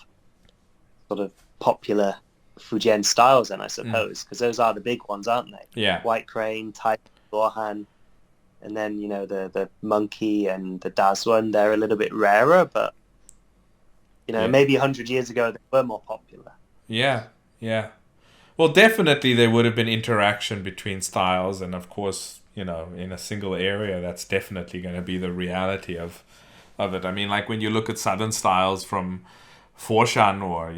sort of popular Fujian styles then, I suppose, because those are the big ones, aren't they? Yeah. White Crane, Tai Luohan, and then, the monkey and the Dazuan, they're a little bit rarer, but, maybe 100 years ago they were more popular. Yeah. Yeah. Well, definitely there would have been interaction between styles, and of course, in a single area, that's definitely going to be the reality of it. I mean, like when you look at southern styles from Foshan or,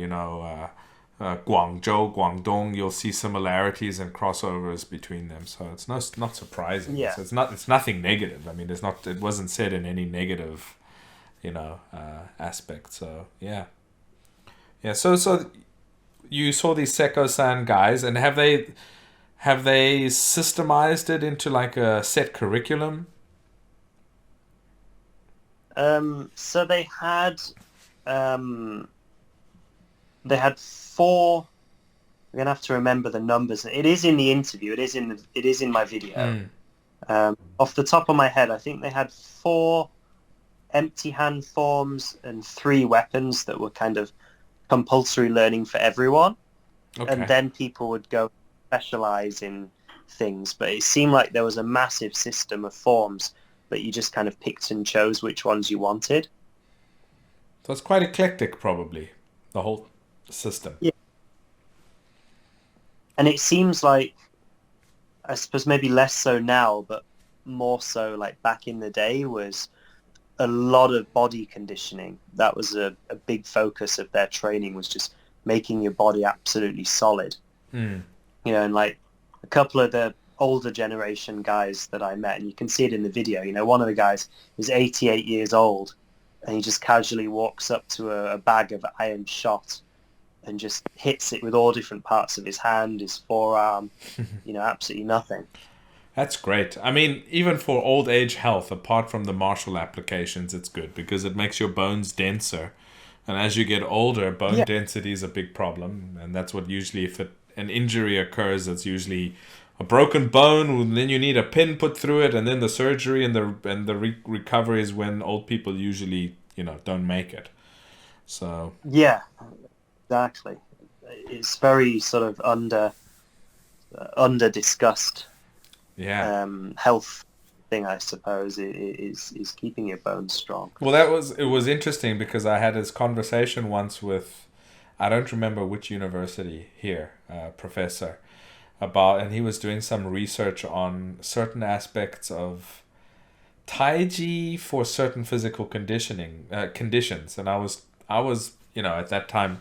Guangzhou, Guangdong, you'll see similarities and crossovers between them. So it's not surprising. Yeah. So it's nothing negative. I mean, it wasn't said in any negative, aspect. So yeah. Yeah. So you saw these Seko-san guys, and have they systemized it into like a set curriculum? So they had 4. I'm gonna have to remember the numbers. It is in the interview. It is in my video. Off the top of my head, I think they had 4 empty hand forms and 3 weapons that were kind of compulsory learning for everyone. Okay. And then people would go specialize in things. But it seemed like there was a massive system of forms, but you just kind of picked and chose which ones you wanted. So it's quite eclectic, probably, the whole system. Yeah. And it seems like, I suppose maybe less so now, but more so like back in the day was a lot of body conditioning. That was a big focus of their training, was just making your body absolutely solid. Mm. You know, and like a couple of the older generation guys that I met, and you can see it in the video, you know, one of the guys is 88 years old and he just casually walks up to a bag of iron shot and just hits it with all different parts of his hand, his forearm, you know, absolutely nothing. That's great. I mean, even for old age health, apart from the martial applications, it's good because it makes your bones denser. And as you get older, bone Yeah. density is a big problem. And that's what usually, if an injury occurs, it's usually a broken bone. Then you need a pin put through it, and then the surgery and the recovery is when old people usually, don't make it. So Yeah, exactly. It's very sort of under discussed yeah. health thing, I suppose, is keeping your bones strong. Well, it was interesting because I had this conversation once with, I don't remember which university here, professor, and he was doing some research on certain aspects of Taiji for certain physical conditions, and I was at that time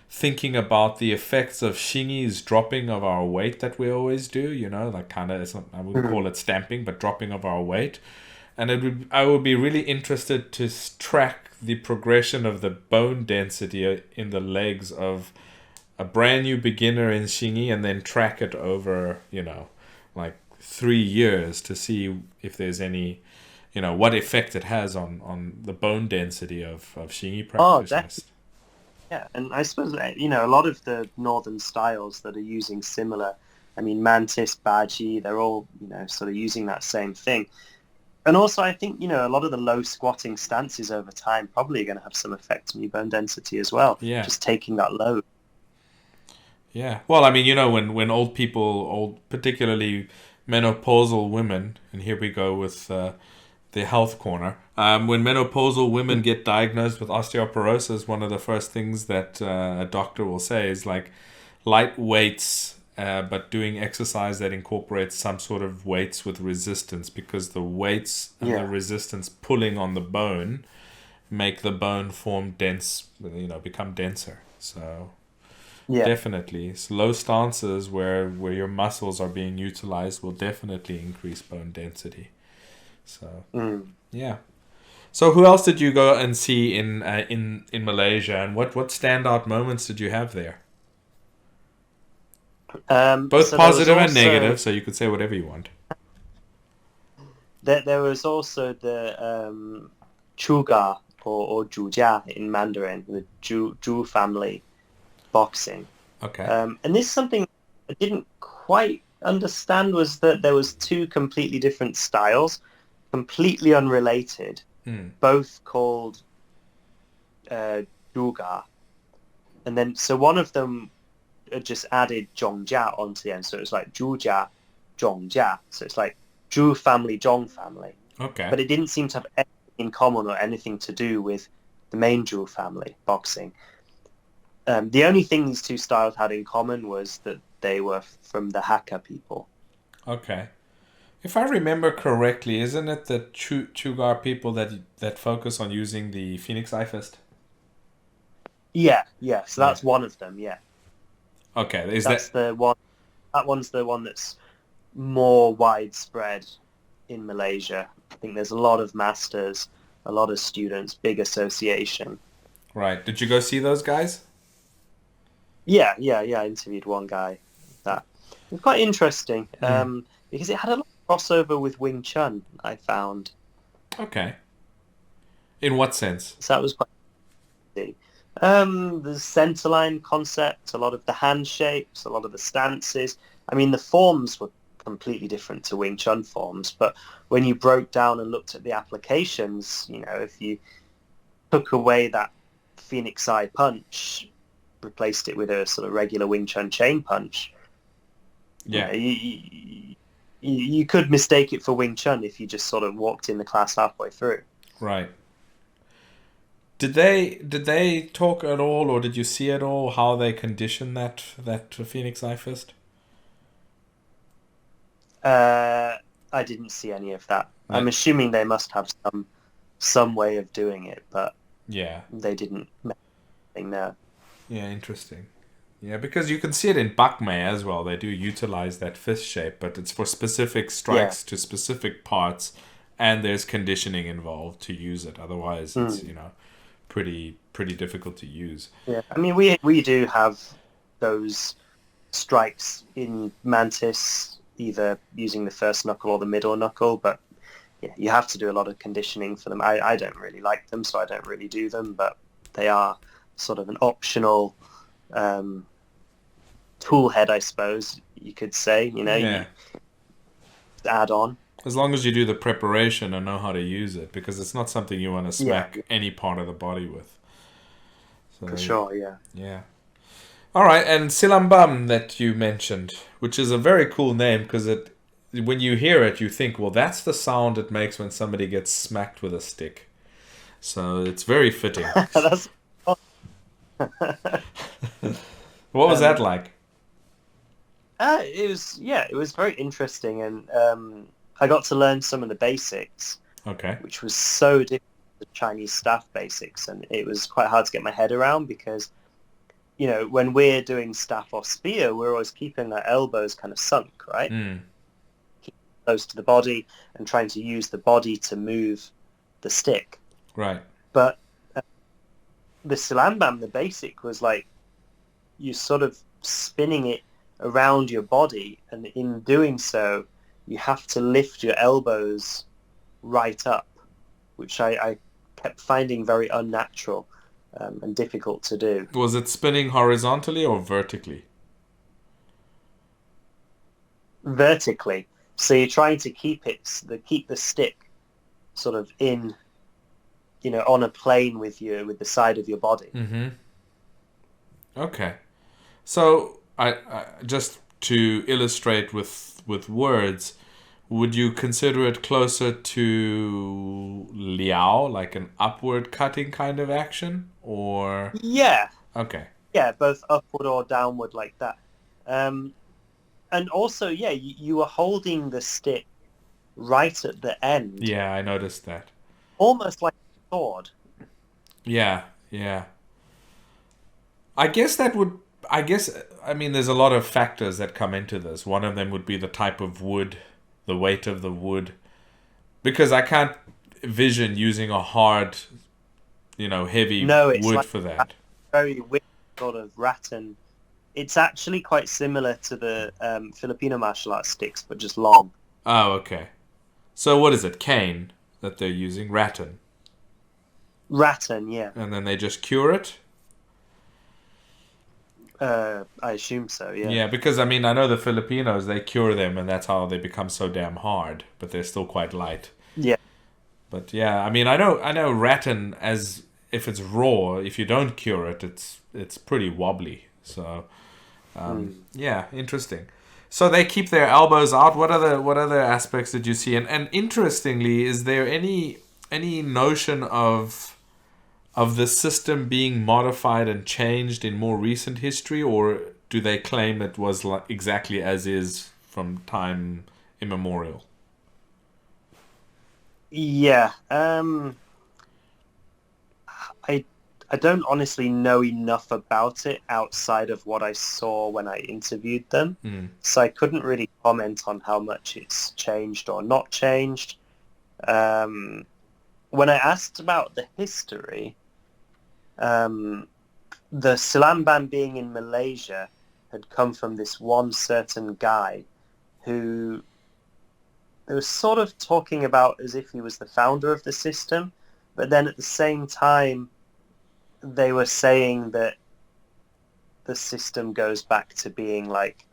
thinking about the effects of Xingyi's dropping of our weight that we always do, like kind of, I wouldn't call it stamping, but dropping of our weight. And I would be really interested to track the progression of the bone density in the legs of a brand new beginner in Xingyi, and then track it over, like 3 years to see if there's any, what effect it has on the bone density of Xingyi Oh, practitioners. yeah, and I suppose a lot of the northern styles that are using similar, I mean, Mantis, Baji, they're all sort of using that same thing. And also, I think a lot of the low squatting stances over time probably are going to have some effect on your bone density as well. Yeah. Just taking that load. Yeah. Well, I mean, when old people, particularly menopausal women, and here we go with the health corner. When menopausal women get diagnosed with osteoporosis, one of the first things that a doctor will say is like light weights, but doing exercise that incorporates some sort of weights with resistance, because the weights and the resistance pulling on the bone make the bone form dense, become denser. So Yeah. definitely, slow stances where your muscles are being utilized will definitely increase bone density. So yeah. So who else did you go and see in Malaysia, and what standout moments did you have there? Both So there was positive and also negative, so you could say whatever you want. there was also the Chuga or Zhujia in Mandarin, the Zhu family boxing. Okay. And this is something I didn't quite understand, was that there was two completely different styles, completely unrelated, both called Zhuga. And then, so one of them just added Zhongjia onto the end, so it's like Zhujia, Zhongjia. So it's like Zhu family, Zhong family. Okay. But it didn't seem to have anything in common or anything to do with the main Zhu family boxing. The only thing these two styles had in common was that they were from the Hakka people. Okay. If I remember correctly, isn't it the Chugar people that focus on using the Phoenix Eye Fist? Yeah. So that's one of them. Yeah. Okay. That's the one. That one's the one that's more widespread in Malaysia. I think there's a lot of masters, a lot of students, big association. Right. Did you go see those guys? Yeah. I interviewed one guy. That it was quite interesting because it had a lot of crossover with Wing Chun, I found. Okay. In what sense? So that was quite interesting. The centerline concept, a lot of the hand shapes, a lot of the stances. I mean, the forms were completely different to Wing Chun forms, but when you broke down and looked at the applications, if you took away that Phoenix Eye punch, replaced it with a sort of regular Wing Chun chain punch, you could mistake it for Wing Chun if you just sort of walked in the class halfway through. Right. Did they talk at all, or did you see at all how they condition that Phoenix Eye Fist? I didn't see any of that. No. I'm assuming they must have some way of doing it, but Yeah. they didn't make anything there. Yeah, interesting. Yeah, because you can see it in Bakme as well. They do utilize that fist shape, but it's for specific strikes to specific parts, and there's conditioning involved to use it. Otherwise, it's pretty difficult to use. Yeah, I mean we do have those strikes in Mantis, either using the first knuckle or the middle knuckle, but yeah, you have to do a lot of conditioning for them. I don't really like them, so I don't really do them, but they are sort of an optional tool head, I suppose you could say. You add on. As long as you do the preparation and know how to use it, because it's not something you want to smack any part of the body with. So, for sure, yeah. Yeah. All right, and Silambam that you mentioned, which is a very cool name because when you hear it, you think, well, that's the sound it makes when somebody gets smacked with a stick. So it's very fitting. That's What was that like? It was very interesting, and I got to learn some of the basics. Okay. Which was so different from the Chinese staff basics, and it was quite hard to get my head around because, when we're doing staff or spear, we're always keeping our elbows kind of sunk, right? Keep close to the body and trying to use the body to move the stick. Right. But the Silambam, the basic, was like you sort of spinning it around your body, and in doing so, you have to lift your elbows right up, which I kept finding very unnatural and difficult to do. Was it spinning horizontally or vertically? Vertically. So you're trying to keep the stick sort of in, on a plane with the side of your body. Mm-hmm. Okay. So I just to illustrate with words, would you consider it closer to liao, like an upward cutting kind of action, or? Yeah. Okay. Yeah, both upward or downward like that. And also, yeah, you were holding the stick right at the end. Yeah, I noticed that. Almost like a sword. Yeah. I mean, there's a lot of factors that come into this. One of them would be the type of wood, the weight of the wood. Because I can't envision using a hard, heavy wood like for that. Very wicked sort of rattan. It's actually quite similar to the Filipino martial arts sticks, but just long. Oh, okay. So what is it? Cane that they're using? Rattan? Rattan, yeah. And then they just cure it? I assume so, yeah. Yeah, because, I mean, I know the Filipinos, they cure them, and that's how they become so damn hard, but they're still quite light. Yeah. But, yeah, I mean, I know rattan, as if it's raw, if you don't cure it, it's pretty wobbly. So, yeah, interesting. So they keep their elbows out. What other aspects did you see? And interestingly, is there any notion of the system being modified and changed in more recent history, or do they claim it was exactly as is from time immemorial? Yeah. I don't honestly know enough about it outside of what I saw when I interviewed them. So I couldn't really comment on how much it's changed or not changed. When I asked about the history, the Silambam being in Malaysia had come from this one certain guy who they were sort of talking about as if he was the founder of the system, but then at the same time they were saying that the system goes back to being like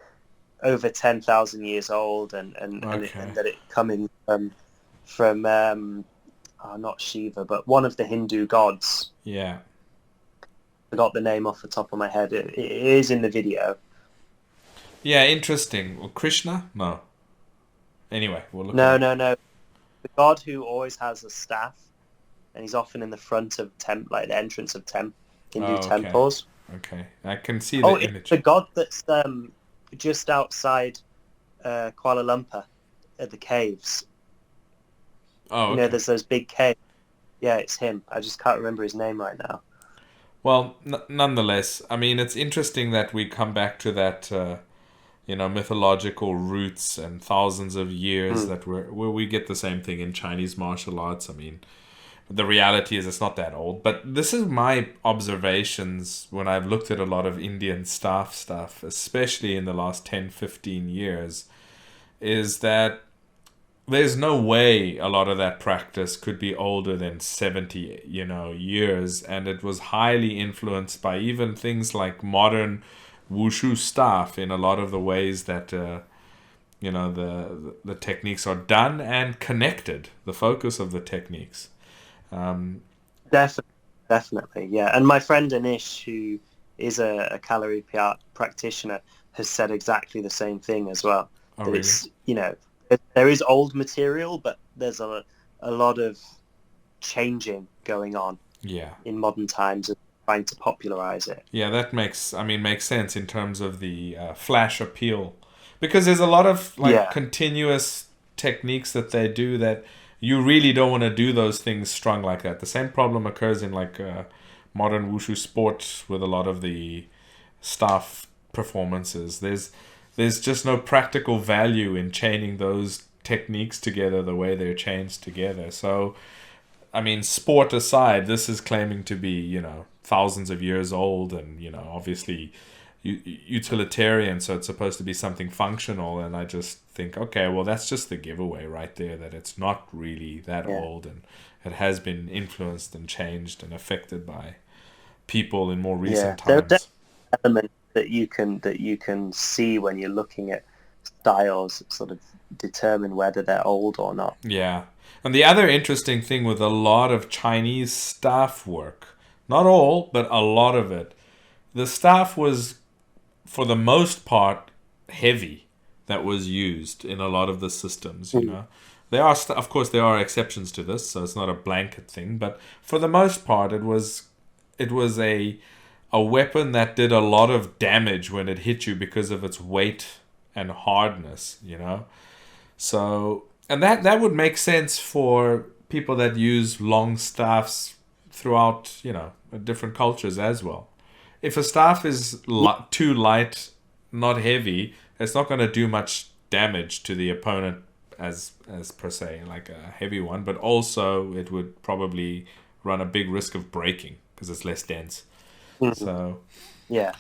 over 10,000 years old and that it coming from not Shiva, but one of the Hindu gods. Yeah. I got the name off the top of my head. It is in the video. Yeah, interesting. Well, Krishna? No. Anyway, we'll look. No. The god who always has a staff, and he's often in the front of like the entrance of Hindu temples. Okay, I can see the image. It's the god that's just outside Kuala Lumpur. at the caves. Oh, You know, okay. there's those big caves. Yeah, it's him. I just can't remember his name right now. Well, nonetheless, I mean, it's interesting that we come back to that, mythological roots and thousands of years Mm. that where we get the same thing in Chinese martial arts. I mean, the reality is it's not that old, but this is my observations when I've looked at a lot of Indian staff stuff, especially in the last 10, 15 years, is that there's no way a lot of that practice could be older than 70 years, and it was highly influenced by even things like modern wushu staff in a lot of the ways that the techniques are done and connected, the focus of the techniques. Definitely, definitely, yeah. And my friend Anish, who is a calorie practitioner, has said exactly the same thing as well. Oh, That really? it's, there is old material, but there's a lot of changing going on Yeah. in modern times and trying to popularize it. Yeah, that makes sense in terms of the flash appeal, because there's a lot of like Yeah, continuous techniques that they do that you really don't want to do those things strung like that. The same problem occurs in like modern wushu sport with a lot of the staff performances. There's just no practical value in chaining those techniques together the way they're chained together. So I mean, sport aside, this is claiming to be, thousands of years old and, obviously utilitarian, so it's supposed to be something functional. And I just think, okay, well, that's just the giveaway right there, that it's not really that yeah, old, and it has been influenced and changed and affected by people in more yeah. recent There are times. definitely elements that you can see when you're looking at styles that sort of determine whether they're old or not. Yeah. And the other interesting thing with a lot of Chinese staff work, not all, but a lot of it, the staff was, for the most part, heavy that was used in a lot of the systems, Mm. There are, of course, there are exceptions to this, so it's not a blanket thing, but for the most part, it was a weapon that did a lot of damage when it hit you because of its weight and hardness. So, and that would make sense for people that use long staffs throughout, different cultures as well. If a staff is too light, not heavy, it's not going to do much damage to the opponent as per se, like a heavy one, but also it would probably run a big risk of breaking because it's less dense. Mhm. So Yeah,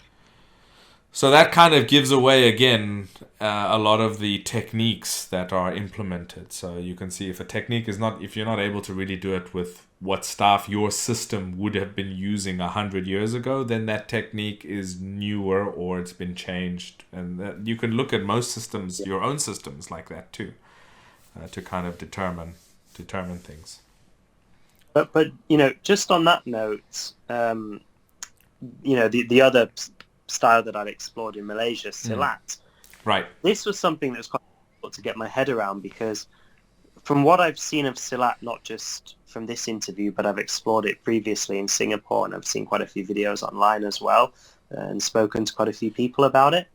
So that kind of gives away again a lot of the techniques that are implemented. So you can see if a technique is not, if you're not able to really do it with what staff your system would have been using 100 years ago, then that technique is newer or it's been changed. And that, you can look at most systems, yeah. your own systems like that too, to kind of determine things. But just on that note, the other style that I'd explored in Malaysia, Silat. Right. This was something that was quite difficult to get my head around because from what I've seen of Silat, not just from this interview, but I've explored it previously in Singapore and I've seen quite a few videos online as well and spoken to quite a few people about it.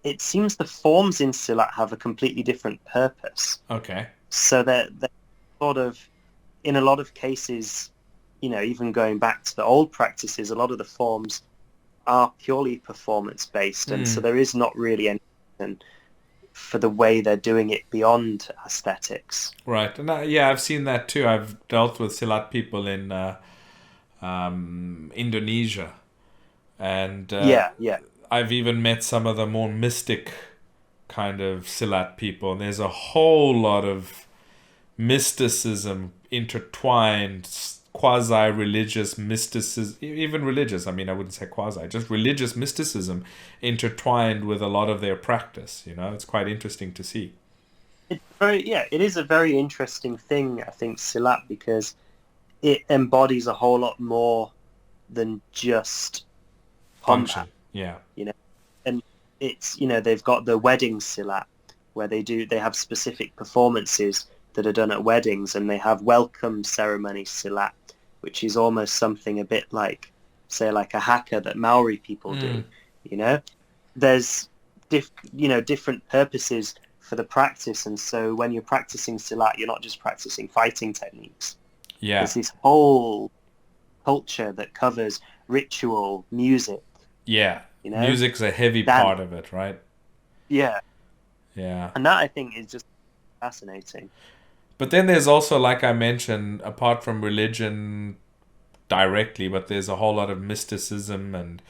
It seems the forms in Silat have a completely different purpose. Okay. So they're sort of, in a lot of cases, even going back to the old practices, a lot of the forms are purely performance-based, and so there is not really anything for the way they're doing it beyond aesthetics. Right. And yeah, I've seen that too. I've dealt with Silat people in Indonesia, and Yeah, yeah. I've even met some of the more mystic kind of Silat people. And there's a whole lot of mysticism intertwined, quasi-religious mysticism, even religious. I mean, I wouldn't say quasi, just religious mysticism intertwined with a lot of their practice. It's quite interesting to see. It is a very interesting thing, I think, Silat, because it embodies a whole lot more than just Function. combat. Yeah. And it's, they've got the wedding Silat, where they have specific performances that are done at weddings, and they have welcome ceremony Silat, which is almost something a bit like, say, like a haka that Maori people do. There's different purposes for the practice. And so when you're practicing Silat, you're not just practicing fighting techniques. Yeah. There's this whole culture that covers ritual, music. Yeah. You know? Music's a heavy part of it, right? Yeah. Yeah. And that, I think, is just fascinating. But then there's also, like I mentioned, apart from religion directly, but there's a whole lot of mysticism and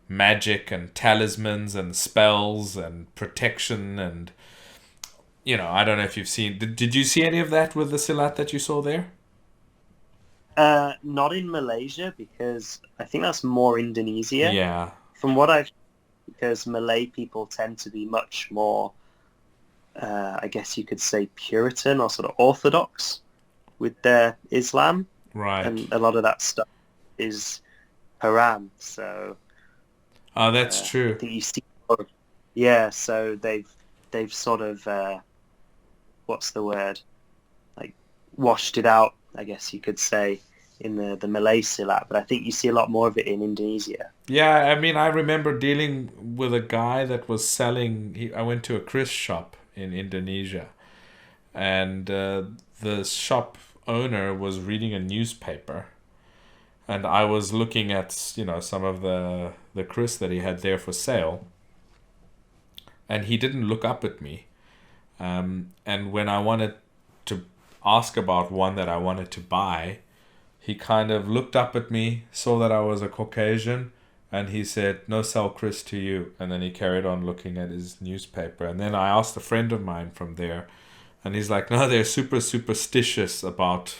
magic and talismans and spells and protection and, you know, I don't know if you've seen... Did you see any of that with the Silat that you saw there? Not in Malaysia, because I think that's more Indonesia. Yeah. From what I've... Because Malay people tend to be much more, I guess you could say, Puritan or sort of Orthodox with their Islam. Right. And a lot of that stuff is haram, so... Oh, that's true. I think you see... Yeah, so they've sort of... what's the word? Like, washed it out, I guess you could say, in the Malay Silat, but I think you see a lot more of it in Indonesia. Yeah, I mean, I remember dealing with a guy that was selling... I went to a Chris shop in Indonesia, and the shop owner was reading a newspaper, and I was looking at, you know, some of the Chris that he had there for sale, and he didn't look up at me. And when I wanted to ask about one that I wanted to buy, he kind of looked up at me, saw that I was a Caucasian, and he said, "No sell Chris to you." And then he carried on looking at his newspaper. And then I asked a friend of mine from there, and he's like, "No, they're super superstitious about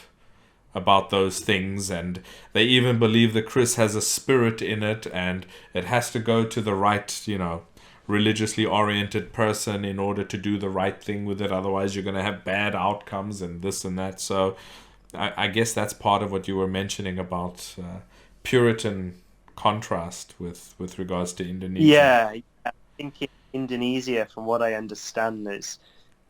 those things, and they even believe the Chris has a spirit in it, and it has to go to the right, you know, religiously oriented person in order to do the right thing with it. Otherwise, you're going to have bad outcomes and this and that." So I guess that's part of what you were mentioning about Puritan contrast with regards to Indonesia. Yeah, I think in Indonesia, from what I understand,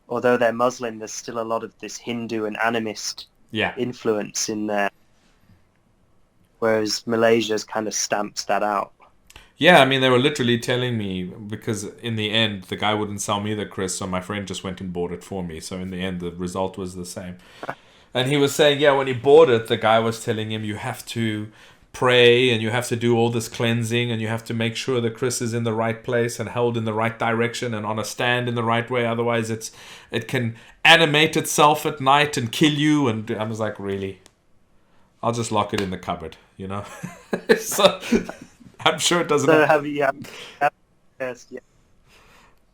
although they're Muslim, there's still a lot of this Hindu and animist influence in there, whereas Malaysia's kind of stamps that out. Yeah, I mean, they were literally telling me, because in the end, the guy wouldn't sell me the Chris, so my friend just went and bought it for me. So in the end, the result was the same. And he was saying, yeah, when he bought it, the guy was telling him, you have to pray, and you have to do all this cleansing, and you have to make sure the Chris is in the right place and held in the right direction and on a stand in the right way. Otherwise, it can animate itself at night and kill you. And I was like, really? I'll just lock it in the cupboard, you know? So... I'm sure it doesn't... So have you... Yes, yeah.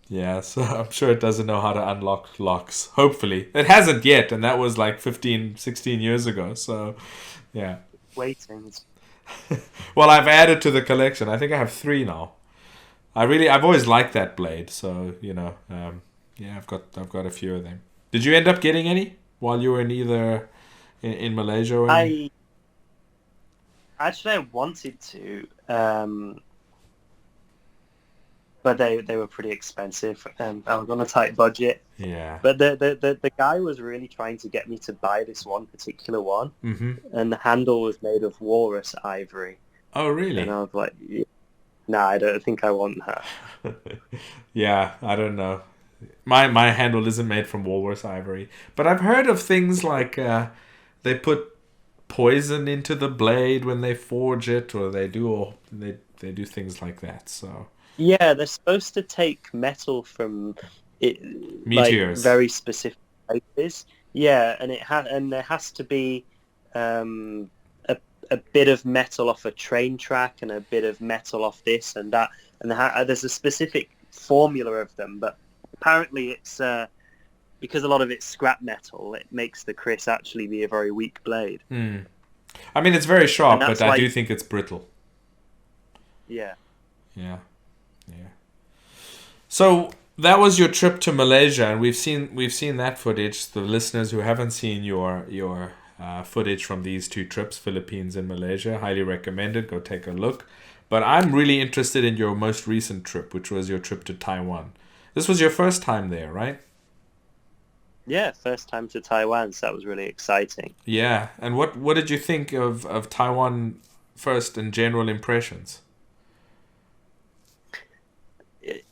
Yeah, so I'm sure it doesn't know how to unlock locks. Hopefully. It hasn't yet, and that was like 15, 16 years ago, so yeah. Waiting. Well, I've added to the collection. I think I have 3 now. I've always liked that blade, so, you know, yeah, I've got a few of them. Did you end up getting any while you were in Malaysia or anything? Actually, I wanted to, but they were pretty expensive, and I was on a tight budget. Yeah. But the guy was really trying to get me to buy this one particular one, and the handle was made of walrus ivory. Oh, really? And I was like, nah, I don't think I want that. Yeah, I don't know. My handle isn't made from walrus ivory, but I've heard of things like they put poison into the blade when they forge it, or they do things like that. So yeah, they're supposed to take metal from it, meteors, like very specific places. Yeah, and there has to be a bit of metal off a train track and a bit of metal off this and that, and there's a specific formula of them. But apparently, it's because a lot of it's scrap metal, it makes the Chris actually be a very weak blade. I mean, it's very sharp, but I do think it's brittle. Yeah. Yeah. So that was your trip to Malaysia, and we've seen that footage. The listeners who haven't seen your footage from these 2 trips, Philippines and Malaysia, highly recommended. Go take a look. But I'm really interested in your most recent trip, which was your trip to Taiwan. This was your first time there, right? Yeah, first time to Taiwan, so that was really exciting. Yeah, and what did you think of Taiwan first and general impressions?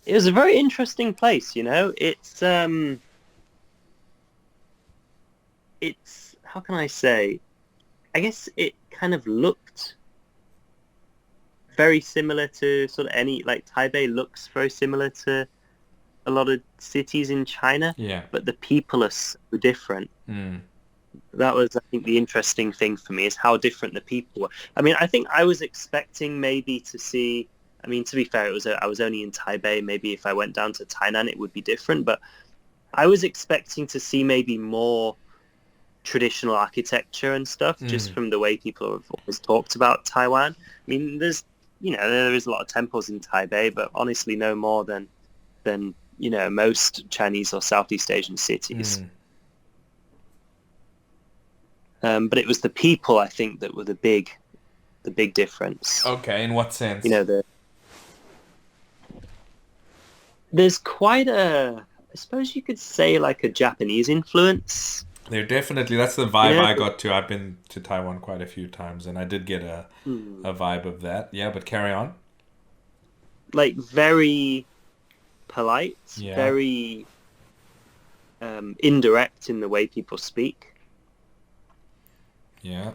it was a very interesting place. It's how can I say? I guess it kind of looked very similar to sort of Taipei looks very similar to a lot of cities in China. Yeah. But the people are so different. Mm. That was, I think, the interesting thing for me is how different the people were. I mean, I think I was expecting maybe to see. I mean, to be fair, I was only in Taipei. Maybe if I went down to Tainan, it would be different. But I was expecting to see maybe more traditional architecture and stuff, just from the way people have always talked about Taiwan. I mean, there is a lot of temples in Taipei, but honestly, no more than most Chinese or Southeast Asian cities. But it was the people, I think, that were the big difference. Okay, in what sense? There's quite I suppose you could say like a Japanese influence. They're definitely, that's the vibe I got to. I've been to Taiwan quite a few times, and I did get a vibe of that. Yeah, but carry on. Like very polite, Yeah. very indirect in the way people speak. Yeah.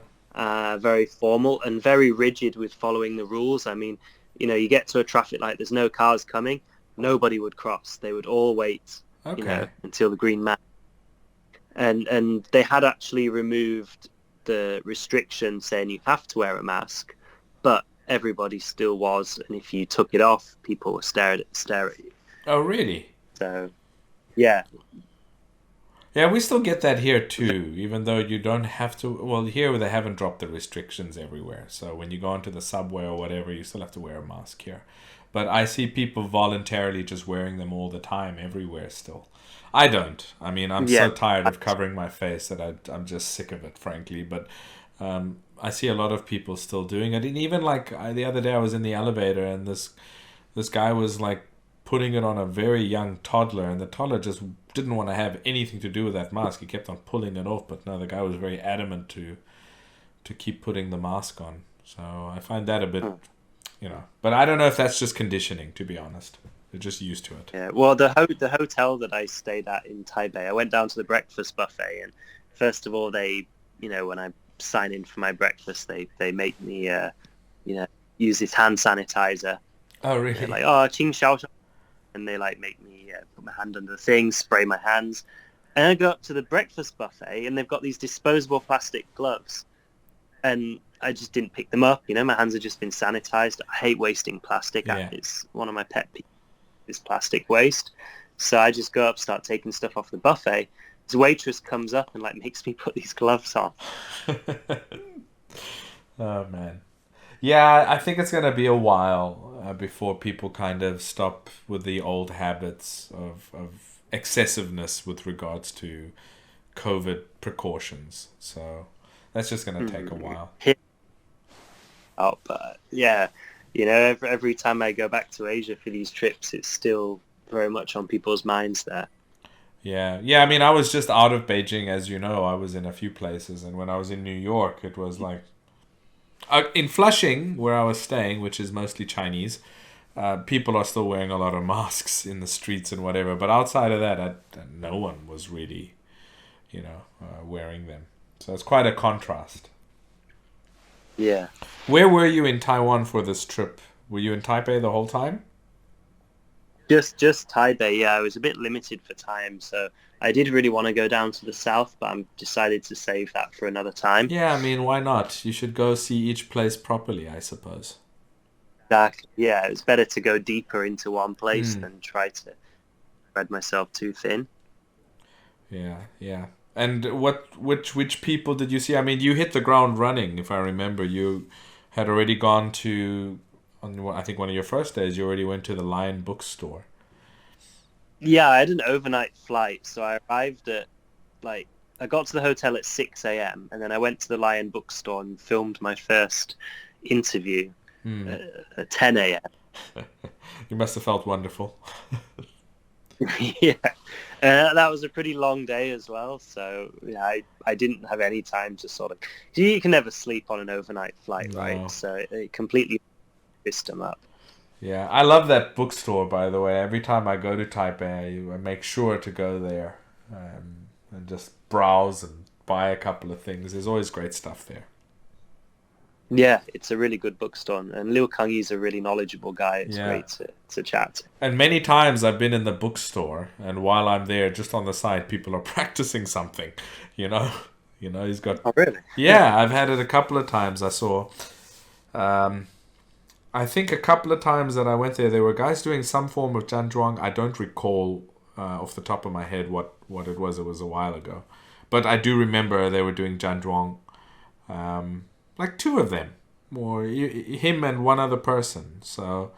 Very formal and very rigid with following the rules. I mean, you get to a traffic light, there's no cars coming, nobody would cross. They would all wait, until the green man. And they had actually removed the restriction saying you have to wear a mask, but everybody still was, and if you took it off, people would stare at you. Oh, really? So, yeah. Yeah, we still get that here too, even though you don't have to. Well, here they haven't dropped the restrictions everywhere. So when you go onto the subway or whatever, you still have to wear a mask here. But I see people voluntarily just wearing them all the time everywhere still. I don't. I mean, I'm so tired of covering my face that I'm just sick of it, frankly. But I see a lot of people still doing it. And even the other day I was in the elevator and this guy was like putting it on a very young toddler, and the toddler just didn't want to have anything to do with that mask. He kept on pulling it off, but no, the guy was very adamant to keep putting the mask on. So I find that a bit, but I don't know if that's just conditioning, to be honest. They're just used to it. Yeah, well, the hotel that I stayed at in Taipei, I went down to the breakfast buffet, and first of all, they, when I sign in for my breakfast, they make me, use this hand sanitizer. Oh, really? They're like, oh, Qing Xiao, and they make me put my hand under the thing, spray my hands, and I go up to the breakfast buffet, and they've got these disposable plastic gloves, and I just didn't pick them up. My hands have just been sanitized. I hate wasting plastic. Yeah. It's one of my pet peeves. Is plastic waste. So I just go up, start taking stuff off the buffet. This waitress comes up and makes me put these gloves on. Oh, man. Yeah, I think it's going to be a while before people kind of stop with the old habits of excessiveness with regards to COVID precautions. So that's just going to take a while. Oh, but yeah, every time I go back to Asia for these trips, it's still very much on people's minds there. Yeah. I mean, I was just out of Beijing, as you know. I was in a few places, and when I was in New York, it was like in Flushing, where I was staying, which is mostly Chinese. People are still wearing a lot of masks in the streets and whatever, but outside of that, no one was really, wearing them. So it's quite a contrast. Yeah. Where were you in Taiwan for this trip? Were you in Taipei the whole time? Just Taipei, yeah. I was a bit limited for time, so I did really want to go down to the south, but I decided to save that for another time. Yeah, I mean, why not? You should go see each place properly, I suppose. Exactly. Yeah, it was better to go deeper into one place than try to spread myself too thin. Yeah. And which people did you see? I mean, you hit the ground running, if I remember. You had already gone to, I think one of your first days, you already went to the Lion bookstore. Yeah, I had an overnight flight, so I arrived at, I got to the hotel at 6 a.m., and then I went to the Lion bookstore and filmed my first interview at 10 a.m. You must have felt wonderful. Yeah. That was a pretty long day as well, so I didn't have any time to sort of... You can never sleep on an overnight flight, right? So it completely system up. Yeah, I love that bookstore, by the way. Every time I go to Taipei, I make sure to go there and just browse and buy a couple of things. There's always great stuff there. Yeah, it's a really good bookstore, and Liu Kangyi's a really knowledgeable guy. It's Yeah. great to chat to. And many times I've been in the bookstore, and while I'm there, just on the side, people are practicing something, you know? He's got... Oh, really? Yeah, I've had it a couple of times. I saw... I think a couple of times that I went there were guys doing some form of Zhanzhuang. I don't recall off the top of my head what it was. It was a while ago. But I do remember they were doing Zhanzhuang. Like two of them. Or him and one other person. So,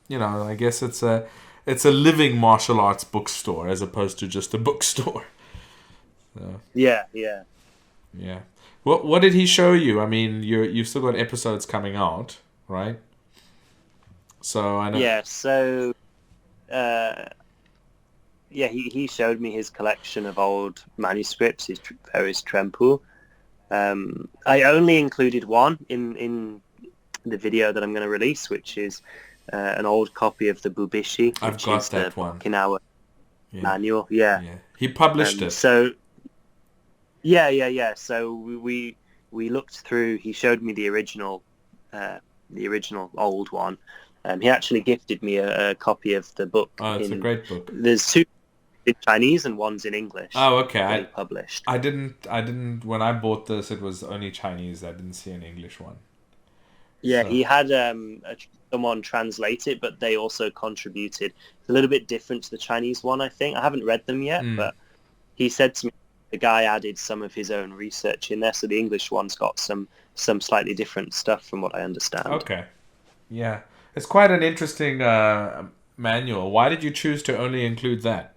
I guess it's a living martial arts bookstore as opposed to just a bookstore. So. Yeah. Yeah. What did he show you? I mean, you've still got episodes coming out, right? So I know. Yeah. So, he showed me his collection of old manuscripts, his various trempu. I only included one in the video that I'm going to release, which is an old copy of the Bubishi. I've which got is that the one. Okinawa manual. Yeah. He published it. So. Yeah. So we looked through. He showed me the original old one. He actually gifted me a copy of the book. Oh, it's a great book. There's two in Chinese and one's in English. Oh, okay. That he published. I didn't. When I bought this, it was only Chinese. I didn't see an English one. Yeah, So. he had someone translate it, but they also contributed. It's a little bit different to the Chinese one, I think. I haven't read them yet, but he said to me the guy added some of his own research in there, so the English one's got some slightly different stuff from what I understand. Okay. Yeah. It's quite an interesting manual. Why did you choose to only include that?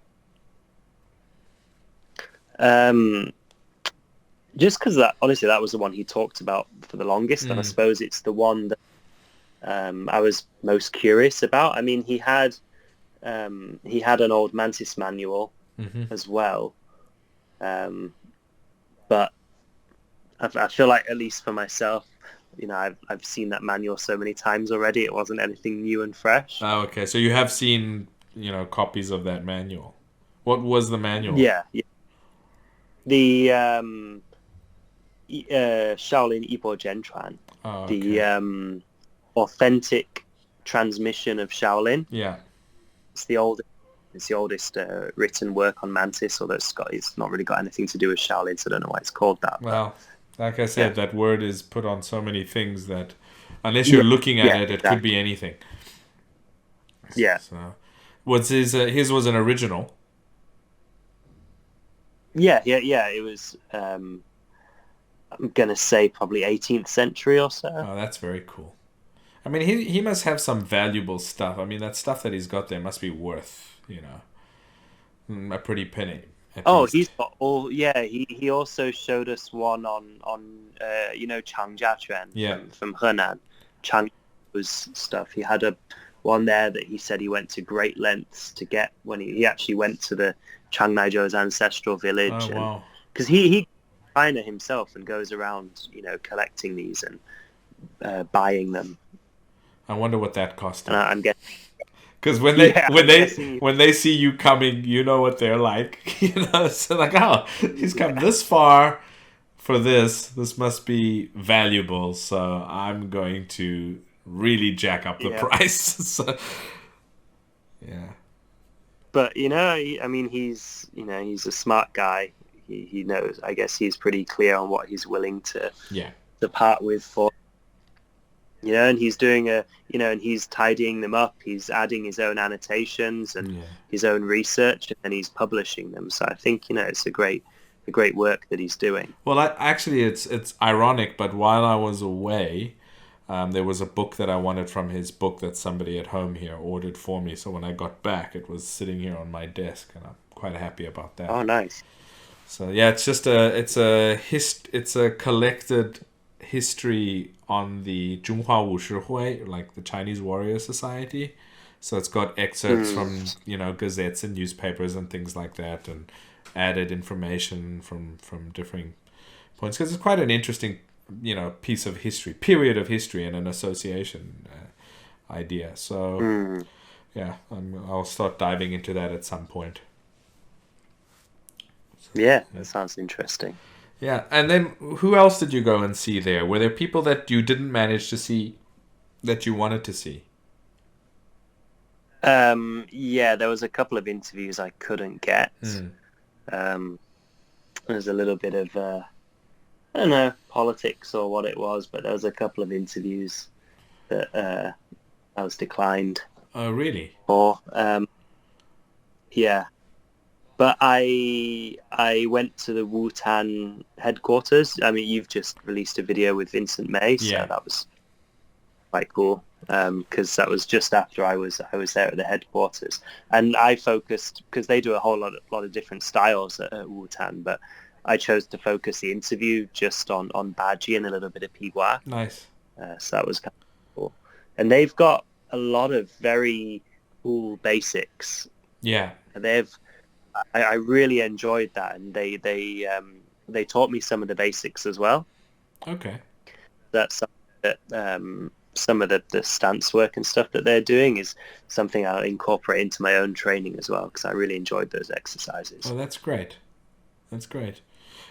Just because honestly, that was the one he talked about for the longest, and I suppose it's the one that I was most curious about. I mean, he had an old Mantis manual as well, but I feel like, at least for myself, I've seen that manual so many times already. It wasn't anything new and fresh. Oh, okay. So you have seen, copies of that manual. What was the manual? Yeah. The Shaolin Yibo Zhenchuan. Oh, okay. The authentic transmission of Shaolin. Yeah. It's the oldest written work on Mantis, although it's not really got anything to do with Shaolin, so I don't know why it's called that. Well, like I said, that word is put on so many things that unless you're looking at it, it could be anything. Yeah. So, his was an original. Yeah. It was, I'm going to say probably 18th century or so. Oh, that's very cool. I mean, he must have some valuable stuff. I mean, that stuff that he's got there must be worth, a pretty penny. Least. He's got all. Yeah, he also showed us one on Changjiaquan from Henan. Chang's stuff. He had one there that he said he went to great lengths to get when he actually went to the Changnaijiu's ancestral village. Oh, wow. Because he China himself and goes around, collecting these and buying them. I wonder what that cost him. And I'm guessing. Because when they see you coming, you know what they're like. So like, oh, he's come this far for this. This must be valuable. So I'm going to really jack up the price. So, yeah. But he's a smart guy. He knows. I guess he's pretty clear on what he's willing to part with for. And he's doing and he's tidying them up. He's adding his own annotations and his own research, and then he's publishing them. So I think, it's a great work that he's doing. Well, actually, it's ironic, but while I was away, there was a book that I wanted from his book that somebody at home here ordered for me. So when I got back, it was sitting here on my desk, and I'm quite happy about that. Oh, nice. So yeah, it's just a collected history on the Zhonghua Wushi like the Chinese Warrior Society. So it's got excerpts from, gazettes and newspapers and things like that, and added information from different points. Because it's quite an interesting, period of history and an association. idea. So yeah, I'll start diving into that at some point. Yeah, that sounds interesting. Yeah, and then who else did you go and see there? Were there people that you didn't manage to see that you wanted to see? Yeah, there was a couple of interviews I couldn't get. There's a little bit of I don't know, politics or what it was, but there was a couple of interviews that I was declined Oh, really? for. Yeah, but I went to the Wutan headquarters. I mean, you've just released a video with Vincent May, so Yeah. that was quite cool. Because that was just after I was there at the headquarters, and I focused because they do a whole lot of different styles at Wutan, but I chose to focus the interview just on Baji and a little bit of Bagua. Nice. So that was kind of cool, and they've got a lot of very cool basics. Yeah. I really enjoyed that, and they taught me some of the basics as well. Okay. That's that some of the stance work and stuff that they're doing is something I'll incorporate into my own training as well, because I really enjoyed those exercises. Oh, that's great. That's great.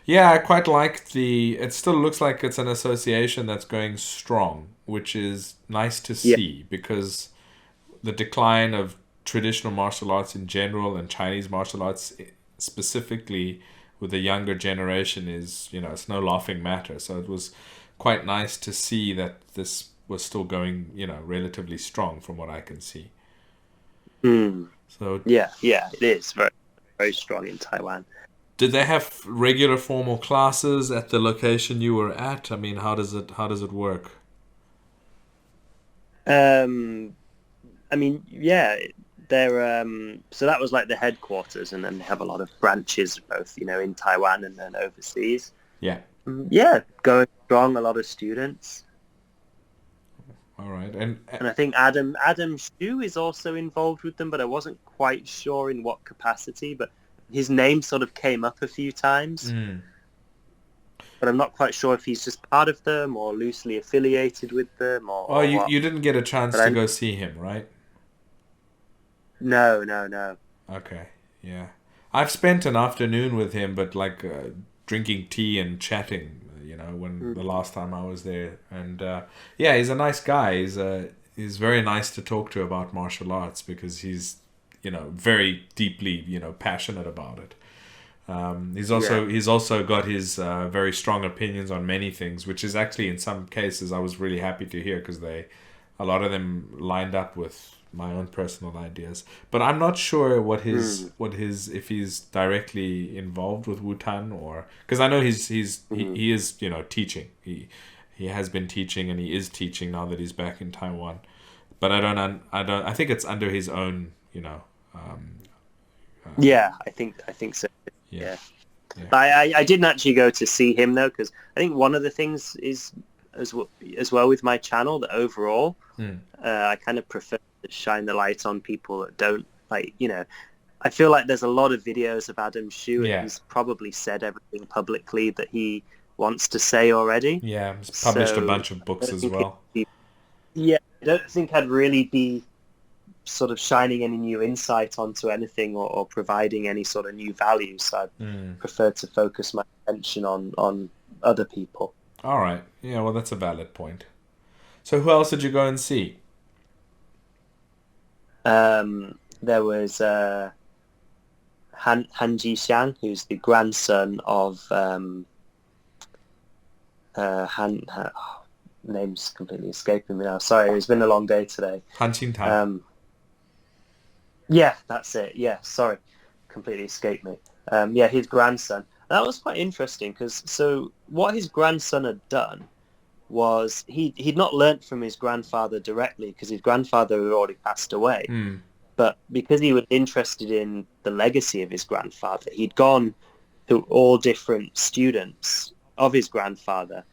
Yeah, I quite like it still looks like it's an association that's going strong, which is nice to see because the decline of traditional martial arts in general and Chinese martial arts specifically with the younger generation is, it's no laughing matter. So it was quite nice to see that this was still going, relatively strong from what I can see. So yeah, it is very, very strong in Taiwan. Did they have regular formal classes at the location you were at? I mean, how does it work? I mean, yeah, they're so that was like the headquarters, and then they have a lot of branches, both in Taiwan and then overseas. Yeah. Yeah, going strong, a lot of students. All right, and I think Adam Xu is also involved with them, but I wasn't quite sure in what capacity. But his name sort of came up a few times. But I'm not quite sure if he's just part of them or loosely affiliated with them or you didn't get a chance to go see him, right? No. Okay, yeah. I've spent an afternoon with him, but like drinking tea and chatting, when the last time I was there. And yeah, he's a nice guy. He's very nice to talk to about martial arts because he's, very deeply, passionate about it. He's also got his very strong opinions on many things, which is actually in some cases I was really happy to hear because a lot of them lined up with my own personal ideas. But I'm not sure what his if he's directly involved with Wutan or because I know he is teaching. He has been teaching and he is teaching now that he's back in Taiwan. But I think it's under his own yeah, I think so. Yeah. I didn't actually go to see him though, because I think one of the things is as well with my channel that overall I kind of prefer to shine the light on people that don't I feel like there's a lot of videos of Adam Xu and he's probably said everything publicly that he wants to say already. Yeah, he's published a bunch of books as well. I don't think I'd really be sort of shining any new insight onto anything or providing any sort of new value. So I prefer to focus my attention on other people. All right. Yeah, well, that's a valid point. So who else did you go and see? There was Han Jixiang, who's the grandson of name's completely escaping me now. Sorry, it's been a long day today. Han Qingtai. Yeah, that's it. Yeah, sorry, completely escaped me. Yeah, his grandson. That was quite interesting because what his grandson had done was he'd not learnt from his grandfather directly because his grandfather had already passed away. But because he was interested in the legacy of his grandfather, he'd gone to all different students of his grandfather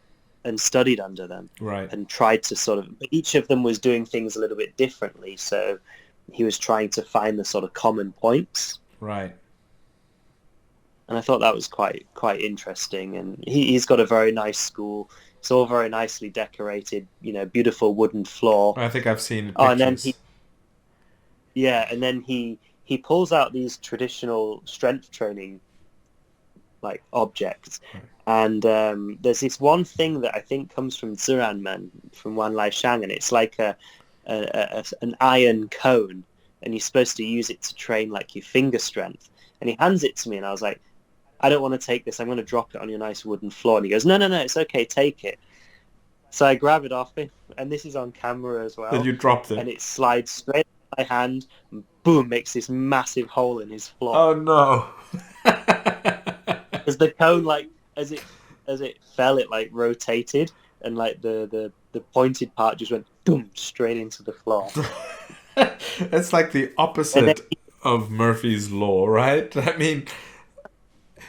and studied under them. Right. And tried to each of them was doing things a little bit differently. So he was trying to find the sort of common points. Right. And I thought that was quite interesting. And he's got a very nice school. It's all very nicely decorated, beautiful wooden floor. I think I've seen pictures. Oh, and then he pulls out these traditional strength training like objects, and there's this one thing that I think comes from Ziranman, from Wan Lai Shang, and it's like an iron cone, and you're supposed to use it to train like your finger strength. And he hands it to me, and I was like, I don't want to take this. I'm going to drop it on your nice wooden floor. And he goes, no, it's okay, take it. So I grab it off him, and this is on camera as well. And you dropped it. And it slides straight in my hand, and boom, makes this massive hole in his floor. Oh no! Because the cone, like, as it fell, it like rotated, and like the pointed part just went boom straight into the floor. It's like the opposite of Murphy's Law, right? I mean,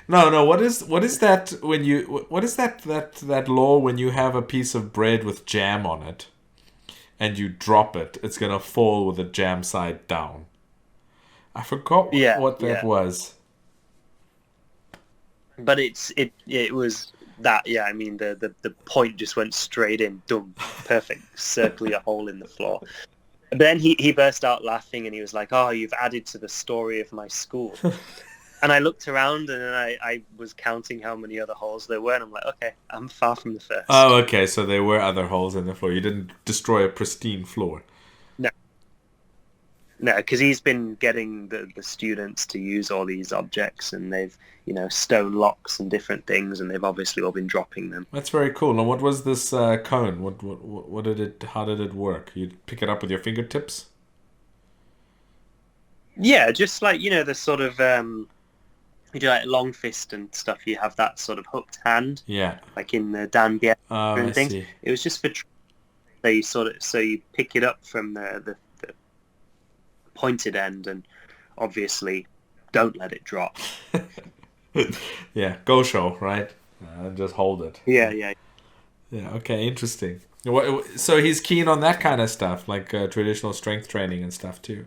no. What is that when you? What is that law when you have a piece of bread with jam on it, and you drop it? It's gonna fall with the jam side down. I forgot what that was. But it was that, I mean, the point just went straight in, boom, perfect, circling a hole in the floor. But then he burst out laughing, and he was like, oh, you've added to the story of my school. And I looked around, and then I was counting how many other holes there were, and I'm like, okay, I'm far from the first. Oh, okay, so there were other holes in the floor. You didn't destroy a pristine floor. No, because he's been getting the students to use all these objects, and they've, stone locks and different things, and they've obviously all been dropping them. That's very cool. And what was this cone? What did it? How did it work? You pick it up with your fingertips? Yeah, just like the sort of you do like long fist and stuff. You have that sort of hooked hand. Yeah. Like in the Dan Bier and things. See. It was just for so you pick it up from the pointed end, and obviously don't let it drop. Yeah, go show, right? Just hold it. Yeah. Okay, interesting. So he's keen on that kind of stuff, like traditional strength training and stuff too.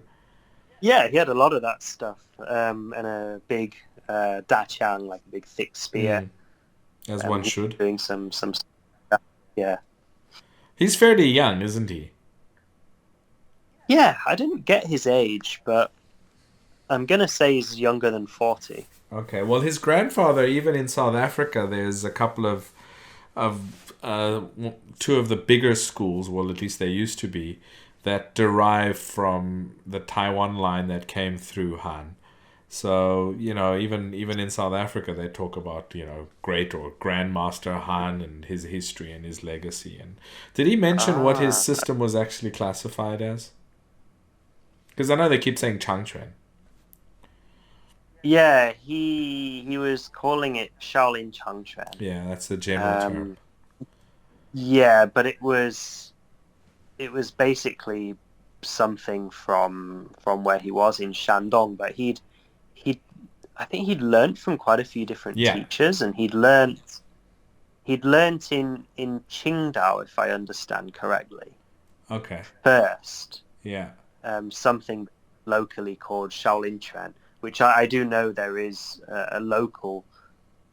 Yeah, he had a lot of that stuff, and a big da chang, like a big thick spear. As one should. Doing some stuff. Yeah. He's fairly young, isn't he? Yeah, I didn't get his age, but I'm going to say he's younger than 40. Okay, well, his grandfather, even in South Africa, there's a couple of two of the bigger schools, well, at least they used to be, that derive from the Taiwan line that came through Han. So, even in South Africa, they talk about, great or Grandmaster Han and his history and his legacy. And did he mention what his system was actually classified as? Because I know they keep saying Changquan. Yeah, he was calling it Shaolin Changquan. Yeah, that's the general term. Yeah, but it was basically something from where he was in Shandong, but I think he'd learnt from quite a few different teachers, and he'd learnt in Qingdao, if I understand correctly. Okay. First. Yeah. Something locally called Shaolin Chuan, which I do know there is a local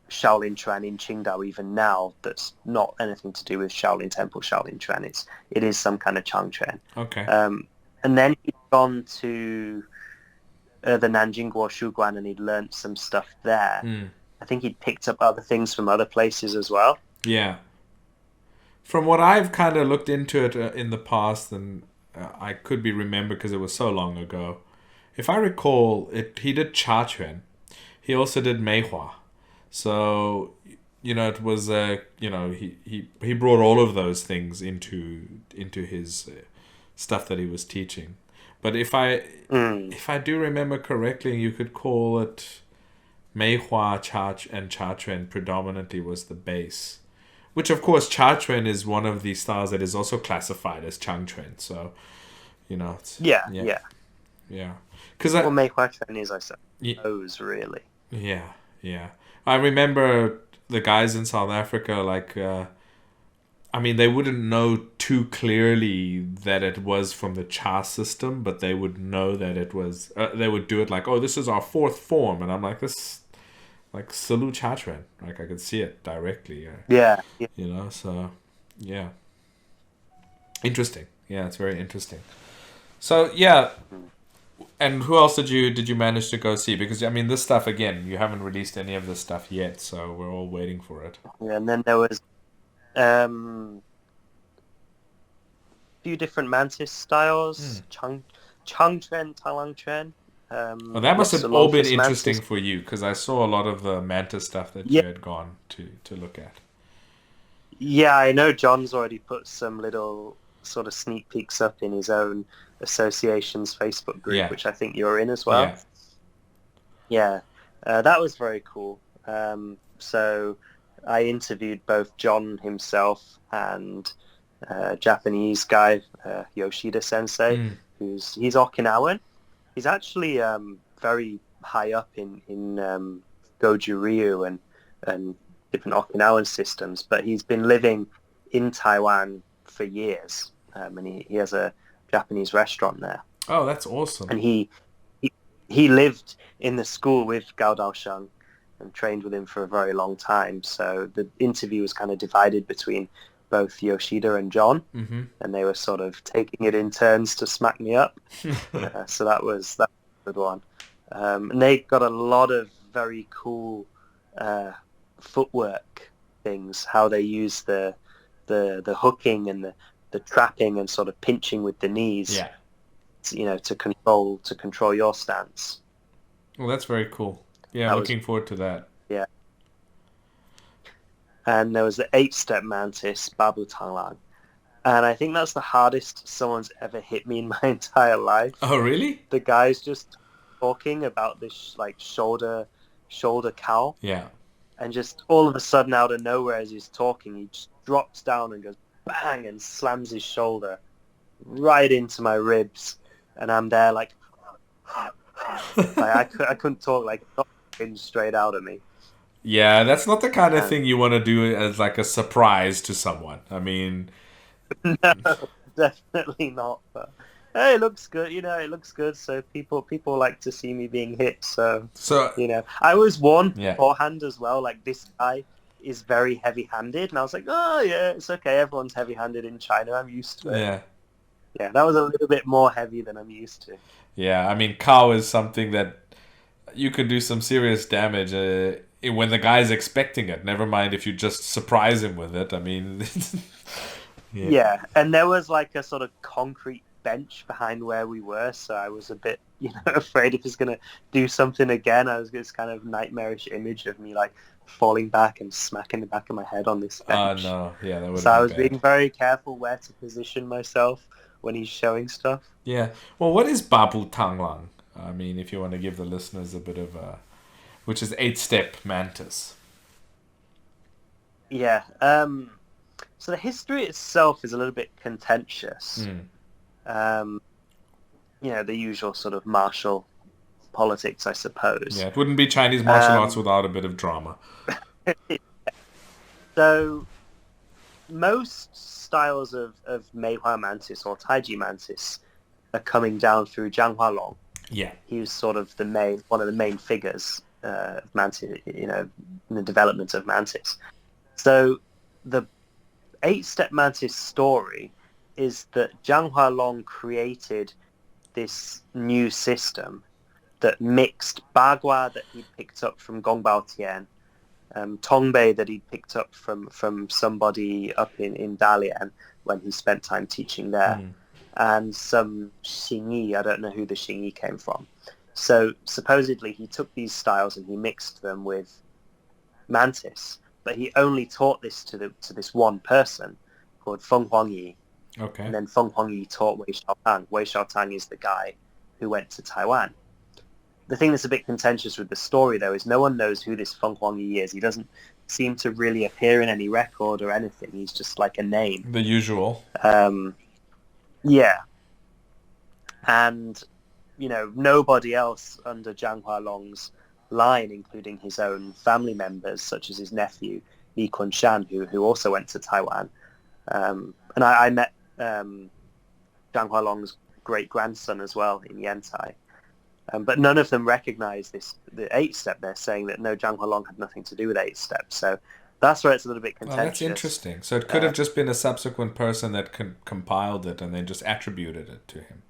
Shaolin Chuan in Qingdao even now that's not anything to do with Shaolin Temple, Shaolin Chuan. It is some kind of Changquan. Okay. And then he'd gone to the Nanjing Guo Shuguan, and he'd learnt some stuff there. I think he'd picked up other things from other places as well. Yeah. From what I've kind of looked into it in the past, and I could be remembered because it was so long ago. If I recall, he did Cha Quan. He also did Meihua. So, it was he brought all of those things into his stuff that he was teaching. But if I do remember correctly, you could call it Meihua, and Cha Quan predominantly was the base. Which, of course, Cha Quan is one of the styles that is also classified as Changquan. So, it's... Yeah. Because Meihua Quan is, I suppose, really. Yeah. I remember the guys in South Africa, they wouldn't know too clearly that it was from the Cha system, but they would know that it was... they would do it like, oh, this is our fourth form. And I'm like, this... Like Salu Cha Quan. Like, I could see it directly. Yeah. So... Yeah. Interesting. Yeah, it's very interesting. So yeah, and who else did you manage to go see? Because I mean, this stuff again, you haven't released any of this stuff yet, so we're all waiting for it. Yeah, and then there was a few different mantis styles, Changquan, Talangquan. Well, that must have all been interesting for you, because I saw a lot of the mantis stuff that you had gone to look at. Yeah, I know John's already put some little sort of sneak peeks up in his own association's Facebook group, which I think you're in as well. Yeah, that was very cool. So I interviewed both John himself and a Japanese guy, Yoshida Sensei, he's Okinawan. He's actually very high up in Goju Ryu and different Okinawan systems, but he's been living in Taiwan for years, and he has a Japanese restaurant there. Oh, that's awesome! And he lived in the school with Gao Daosheng and trained with him for a very long time. So the interview was kind of divided between both Yoshida and John, and they were sort of taking it in turns to smack me up. So that was a good one. And they got a lot of very cool footwork things, how they use the hooking and the trapping and sort of pinching with the knees, to control your stance. Well, that's very cool. Yeah, looking forward to that. Yeah. And there was the 8-step mantis, Babu Tanglang. And I think that's the hardest someone's ever hit me in my entire life. Oh, really? The guy's just talking about this shoulder cowl. Yeah. And just all of a sudden, out of nowhere, as he's talking, he just drops down and goes bang and slams his shoulder right into my ribs. And I'm there like I couldn't talk, like knocking straight out of me. Yeah, that's not the kind of thing you want to do as like a surprise to someone. I mean, no, definitely not. But hey, it looks good. It looks good. So people like to see me being hit. So I was warned beforehand as well. Like, this guy is very heavy-handed, and I was like, oh yeah, it's okay. Everyone's heavy-handed in China. I'm used to it. Yeah, that was a little bit more heavy than I'm used to. Yeah, I mean, cow is something that you could do some serious damage when the guy's expecting it. Never mind if you just surprise him with it. I mean... Yeah, and there was like a sort of concrete bench behind where we were, so I was a bit, afraid if he's going to do something again. I was this kind of nightmarish image of me like falling back and smacking the back of my head on this bench. Oh, no. Yeah, that would So I was being very careful where to position myself when he's showing stuff. Yeah. Well, what is Babu Tanglang? I mean, if you want to give the listeners a bit of which is 8-step mantis. Yeah. So the history itself is a little bit contentious. The usual sort of martial politics, I suppose. Yeah, it wouldn't be Chinese martial arts without a bit of drama. So most styles of Meihua mantis or Taiji mantis are coming down through Zhang Hualong. Yeah. He was sort of one of the main figures of mantis, in the development of mantis. So the 8-step mantis story is that Zhang Hualong created this new system that mixed Bagua that he picked up from Gongbao Tian, Tongbei that he picked up from somebody up in Dalian when he spent time teaching there, and some Xingyi. I don't know who the Xingyi came from. So supposedly he took these styles and he mixed them with mantis, but he only taught this to this one person called Feng Huangyi. Okay. And then Feng Huangyi taught Wei Xiaotang. Wei Xiaotang is the guy who went to Taiwan. The thing that's a bit contentious with the story, though, is no one knows who this Feng Huangyi is. He doesn't seem to really appear in any record or anything. He's just like a name. The usual. Yeah. And, nobody else under Zhang Hualong's line, including his own family members, such as his nephew, Li Kunshan, who also went to Taiwan. And I met Zhang Hualong's great-grandson as well in Yantai. But none of them recognize the 8-step. They're saying that no, Zhang Hualong had nothing to do with 8-step. So That's where it's a little bit Oh, that's contentious. interesting. So it could have just been a subsequent person that compiled it and then just attributed it to him.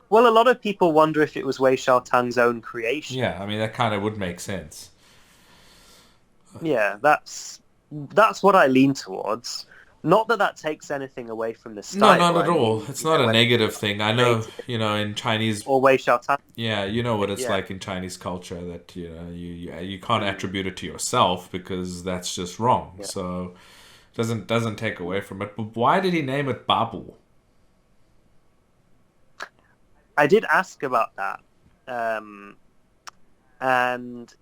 Well, a lot of people wonder if it was Wei Xiaotang's own creation. Yeah, I mean, that kind of would make sense. Yeah, that's what I lean towards. Not that that takes anything away from the style. No, not at I all. mean, It's not a negative thing. I know, in Chinese, or Wei Xiaotang. yeah, you know what it's Yeah. like in Chinese culture that, you can't attribute it to yourself because that's just wrong. Yeah. So doesn't take away from it. But why did he name it Babu? I did ask about that, and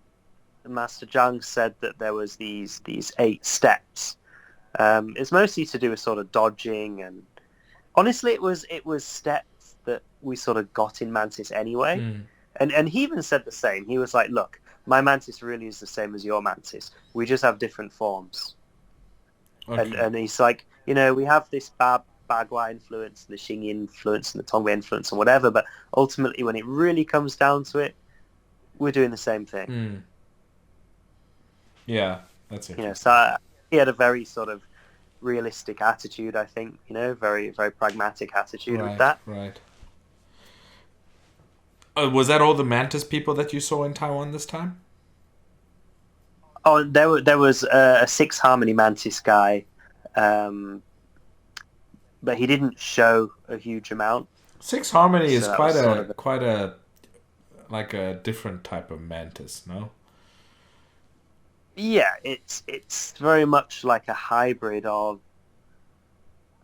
Master Zhang said that there was these 8 steps. It's mostly to do with sort of dodging, and honestly, it was steps that we sort of got in Mantis anyway. And he even said the same. He was like, "Look, my Mantis really is the same as your Mantis. We just have different forms." Okay. And he's like, we have this Bagua influence, the Xingyi influence, and the Tongwei influence, and whatever. But ultimately, when it really comes down to it, we're doing the same thing. Yeah, that's it. So he had a very sort of realistic attitude, I think. Very very pragmatic attitude with that. Right. Was that all the Mantis people that you saw in Taiwan this time? Oh, there was a 6 Harmony Mantis guy, but he didn't show a huge amount. 6 Harmony is So that quite was sort of quite a like a different type of mantis, no? Yeah, it's very much like a hybrid of.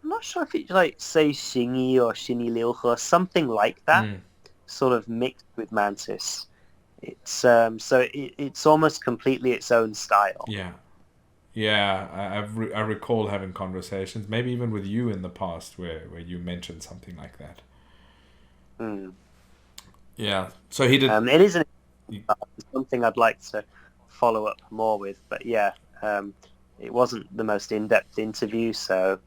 I'm not sure if it's like say Xingyi or Xingyi Liuhe, something like that, sort of mixed with Mantis. It's so it's almost completely its own style. Yeah. I recall having conversations, maybe even with you in the past, where you mentioned something like that. Yeah. So he did. It is something I'd like to follow up more with, but yeah, it wasn't the most in-depth interview, so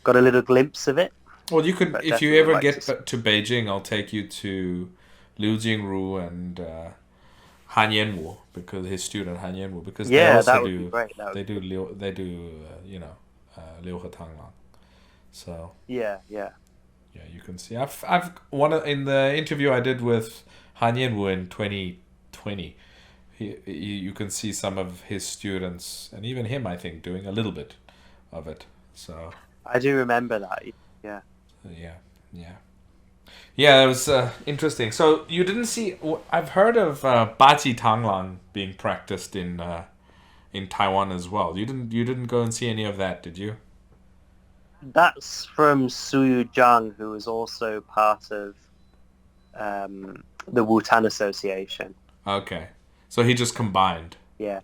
got a little glimpse of it. Well, you could, if you ever get to Beijing, I'll take you to Liu Jingru and Han Yanwu, because his student Han Yanwu, because they also that would be great. They do Liu He Tang Lang. So yeah, you can see. I've in the interview I did with Han Yanwu in 2020. You can see some of his students, and even him, I think, doing a little bit of it. So I do remember that. Yeah, it was interesting. So you didn't see? I've heard of Baji Tanglang being practiced in Taiwan as well. You didn't go and see any of that, did you? That's from Suyu Zhang, who was also part of the Wutan Association. Okay, so he just combined. Yeah,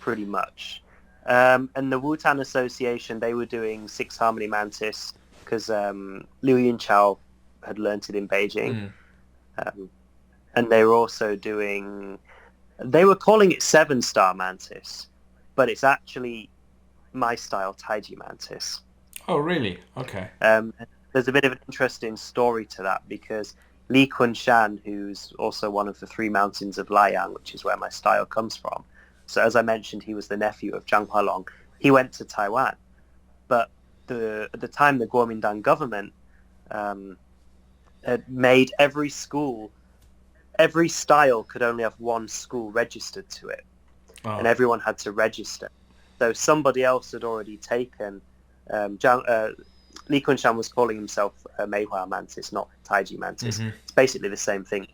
pretty much. And the Wutan Association, they were doing 6 Harmony Mantis because Liu Yinchao had learnt it in Beijing. And they were also doing... They were calling it 7-star Mantis, but it's actually my style Taiji Mantis. Oh, really? Okay. There's a bit of an interesting story to that because Li Kunshan, who's also one of the 3 mountains of Laiyang, which is where my style comes from. So as I mentioned, he was the nephew of Zhang Hualong. He went to Taiwan. But at the time, the Kuomintang government had made every style could only have 1 school registered to it. And everyone had to register. So somebody else had already taken... Li Kunshan was calling himself Meihua Mantis, not Taiji Mantis. It's basically the same thing.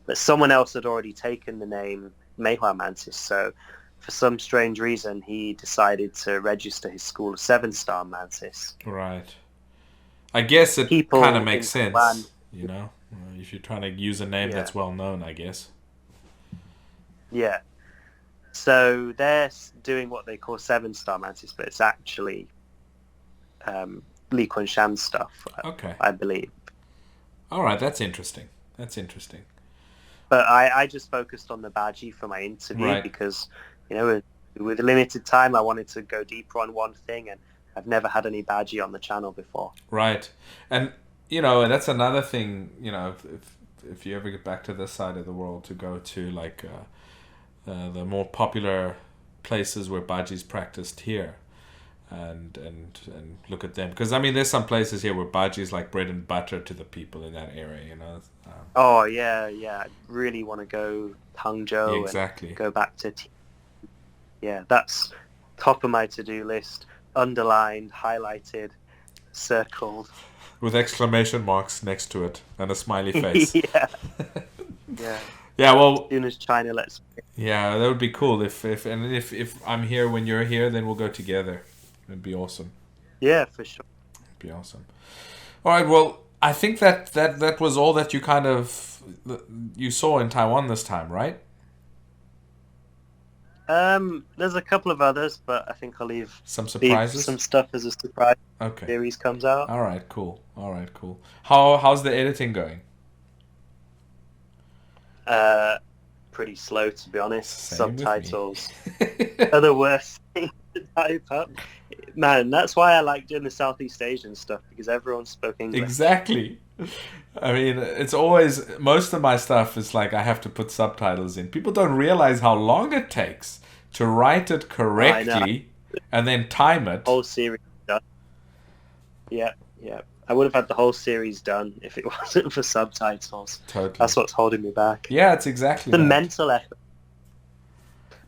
But someone else had already taken the name Meihua Mantis, so for some strange reason he decided to register his school as 7-star Mantis. Right. I guess it kind of makes sense, Taiwan, if you're trying to use a name that's well known, I guess. Yeah. So they're doing what they call 7-star Mantis, but it's actually Li Kunshan stuff, I believe. All right, that's interesting. But I just focused on the Baji for my interview because, with limited time, I wanted to go deeper on one thing, and I've never had any Baji on the channel before. Right. And, that's another thing, if you ever get back to this side of the world to go to, like, the more popular places where baji's practiced here, and look at them, because I mean there's some places here where baji's like bread and butter to the people in that area, you know. Oh yeah, I really want to go Hangzhou exactly. and go back to. Yeah, that's top of my to-do list. Underlined, highlighted, circled, with exclamation marks next to it and a smiley face. yeah. Yeah, well, as soon as China lets me. Yeah, that would be cool if I'm here when you're here, then we'll go together. It'd be awesome. Yeah, for sure. It'd be awesome. All right, well, I think that was all that you saw in Taiwan this time, right? There's a couple of others, but I think I'll leave some surprises, some stuff as a surprise. Okay. Series comes out. All right, cool. How's the editing going? Pretty slow, to be honest. Same Subtitles are the worst thing to type up. Man, that's why I like doing the Southeast Asian stuff, because everyone spoke English. Exactly. I mean, it's always, most of my stuff is like I have to put subtitles in. People don't realize how long it takes to write it correctly and then time it. Whole series done. Yeah. I would have had the whole series done if it wasn't for subtitles. Totally. That's what's holding me back. Yeah, it's exactly the that. mental effort.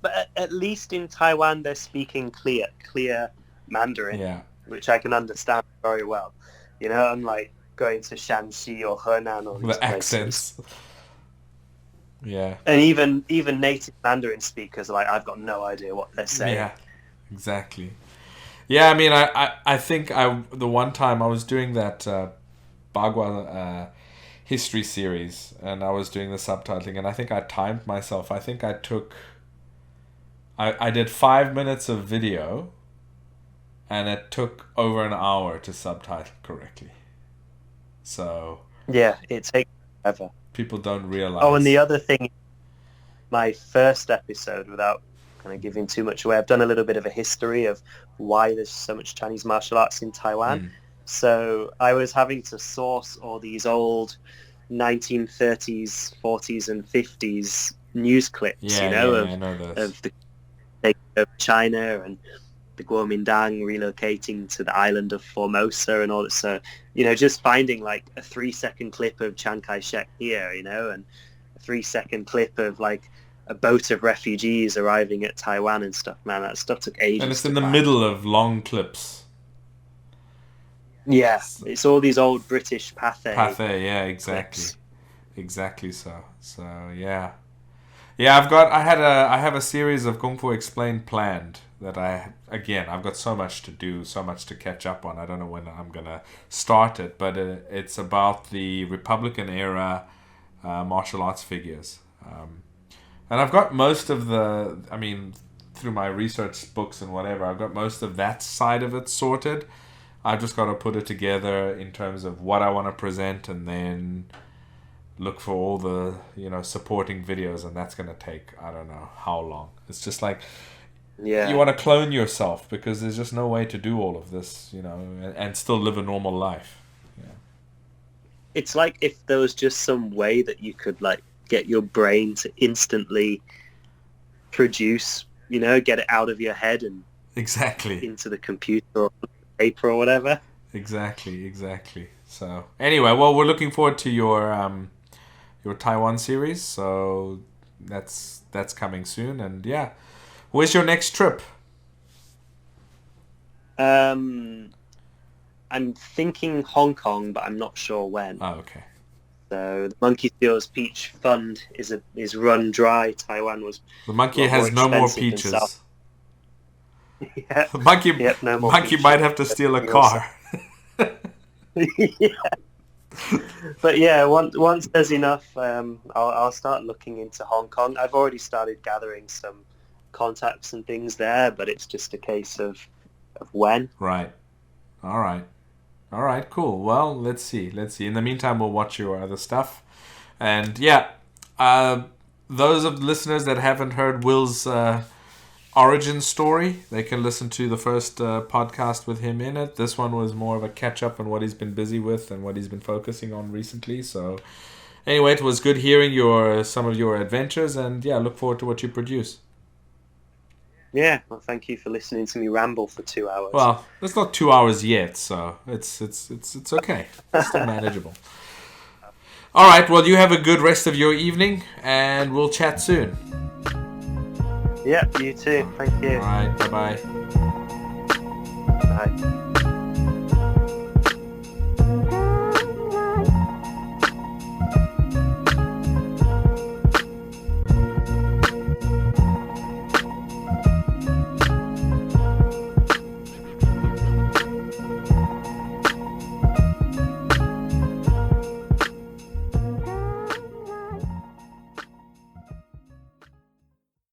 But at least in Taiwan, they're speaking clear Mandarin, which I can understand very well. You know, unlike going to Shanxi or Henan or these the places. accents. Yeah. And even native Mandarin speakers are like, I've got no idea what they're saying. Yeah, exactly. Yeah, I mean, I think the one time I was doing that Bagua history series, and I was doing the subtitling, and I think I timed myself. I think I did 5 minutes of video, and it took over an hour to subtitle correctly. So yeah, it takes forever. People don't realize. Oh, and the other thing, my first episode, without kind of giving too much away, I've done a little bit of a history of why there's so much Chinese martial arts in Taiwan. So I was having to source all these old 1930s, 40s, and 50s news clips, I know of the taking over China and the Kuomintang relocating to the island of Formosa and all that. So, just finding like a 3-second clip of Chiang Kai-shek here, and a 3-second clip of like a boat of refugees arriving at Taiwan and stuff. Man, that stuff took ages. And it's in the middle of long clips. Yeah, it's all these old British Pathé. Yeah, exactly. Clips. Exactly so. So, yeah. Yeah, I have a series of Kung Fu Explained planned that I've got so much to do, so much to catch up on. I don't know when I'm going to start it, but it's about the Republican era martial arts figures. And I've got most of through my research books and whatever, I've got most of that side of it sorted. I've just got to put it together in terms of what I want to present, and then look for all the supporting videos, and that's going to take I don't know how long. It's just like you want to clone yourself, because there's just no way to do all of this, and still live a normal life. It's like if there was just some way that you could like get your brain to instantly produce, get it out of your head and exactly into the computer or paper or whatever. Exactly. So anyway, well, we're looking forward to your Taiwan series. So that's coming soon, and yeah, where's your next trip? I'm thinking Hong Kong, but I'm not sure when. Oh, okay. So the Monkey Steals Peach Fund is run dry. Taiwan was the monkey has no more peaches. Yeah. The monkey, no more monkey peaches. Might have to steal a car. Yeah. But yeah, once there's enough, I'll start looking into Hong Kong. I've already started gathering some contacts and things there, but it's just a case of when. Right. All right, cool. Well, let's see. In the meantime, we'll watch your other stuff. And yeah, those of the listeners that haven't heard Will's origin story, they can listen to the first podcast with him in it. This one was more of a catch-up on what he's been busy with and what he's been focusing on recently. So Anyway, it was good hearing some of your adventures, and yeah, look forward to what you produce. Yeah, well, thank you for listening to me ramble for 2 hours. Well, it's not 2 hours yet, so it's okay. It's still manageable. All right, well, you have a good rest of your evening, and we'll chat soon. Yeah, you too. Thank you. All right, bye-bye. Bye.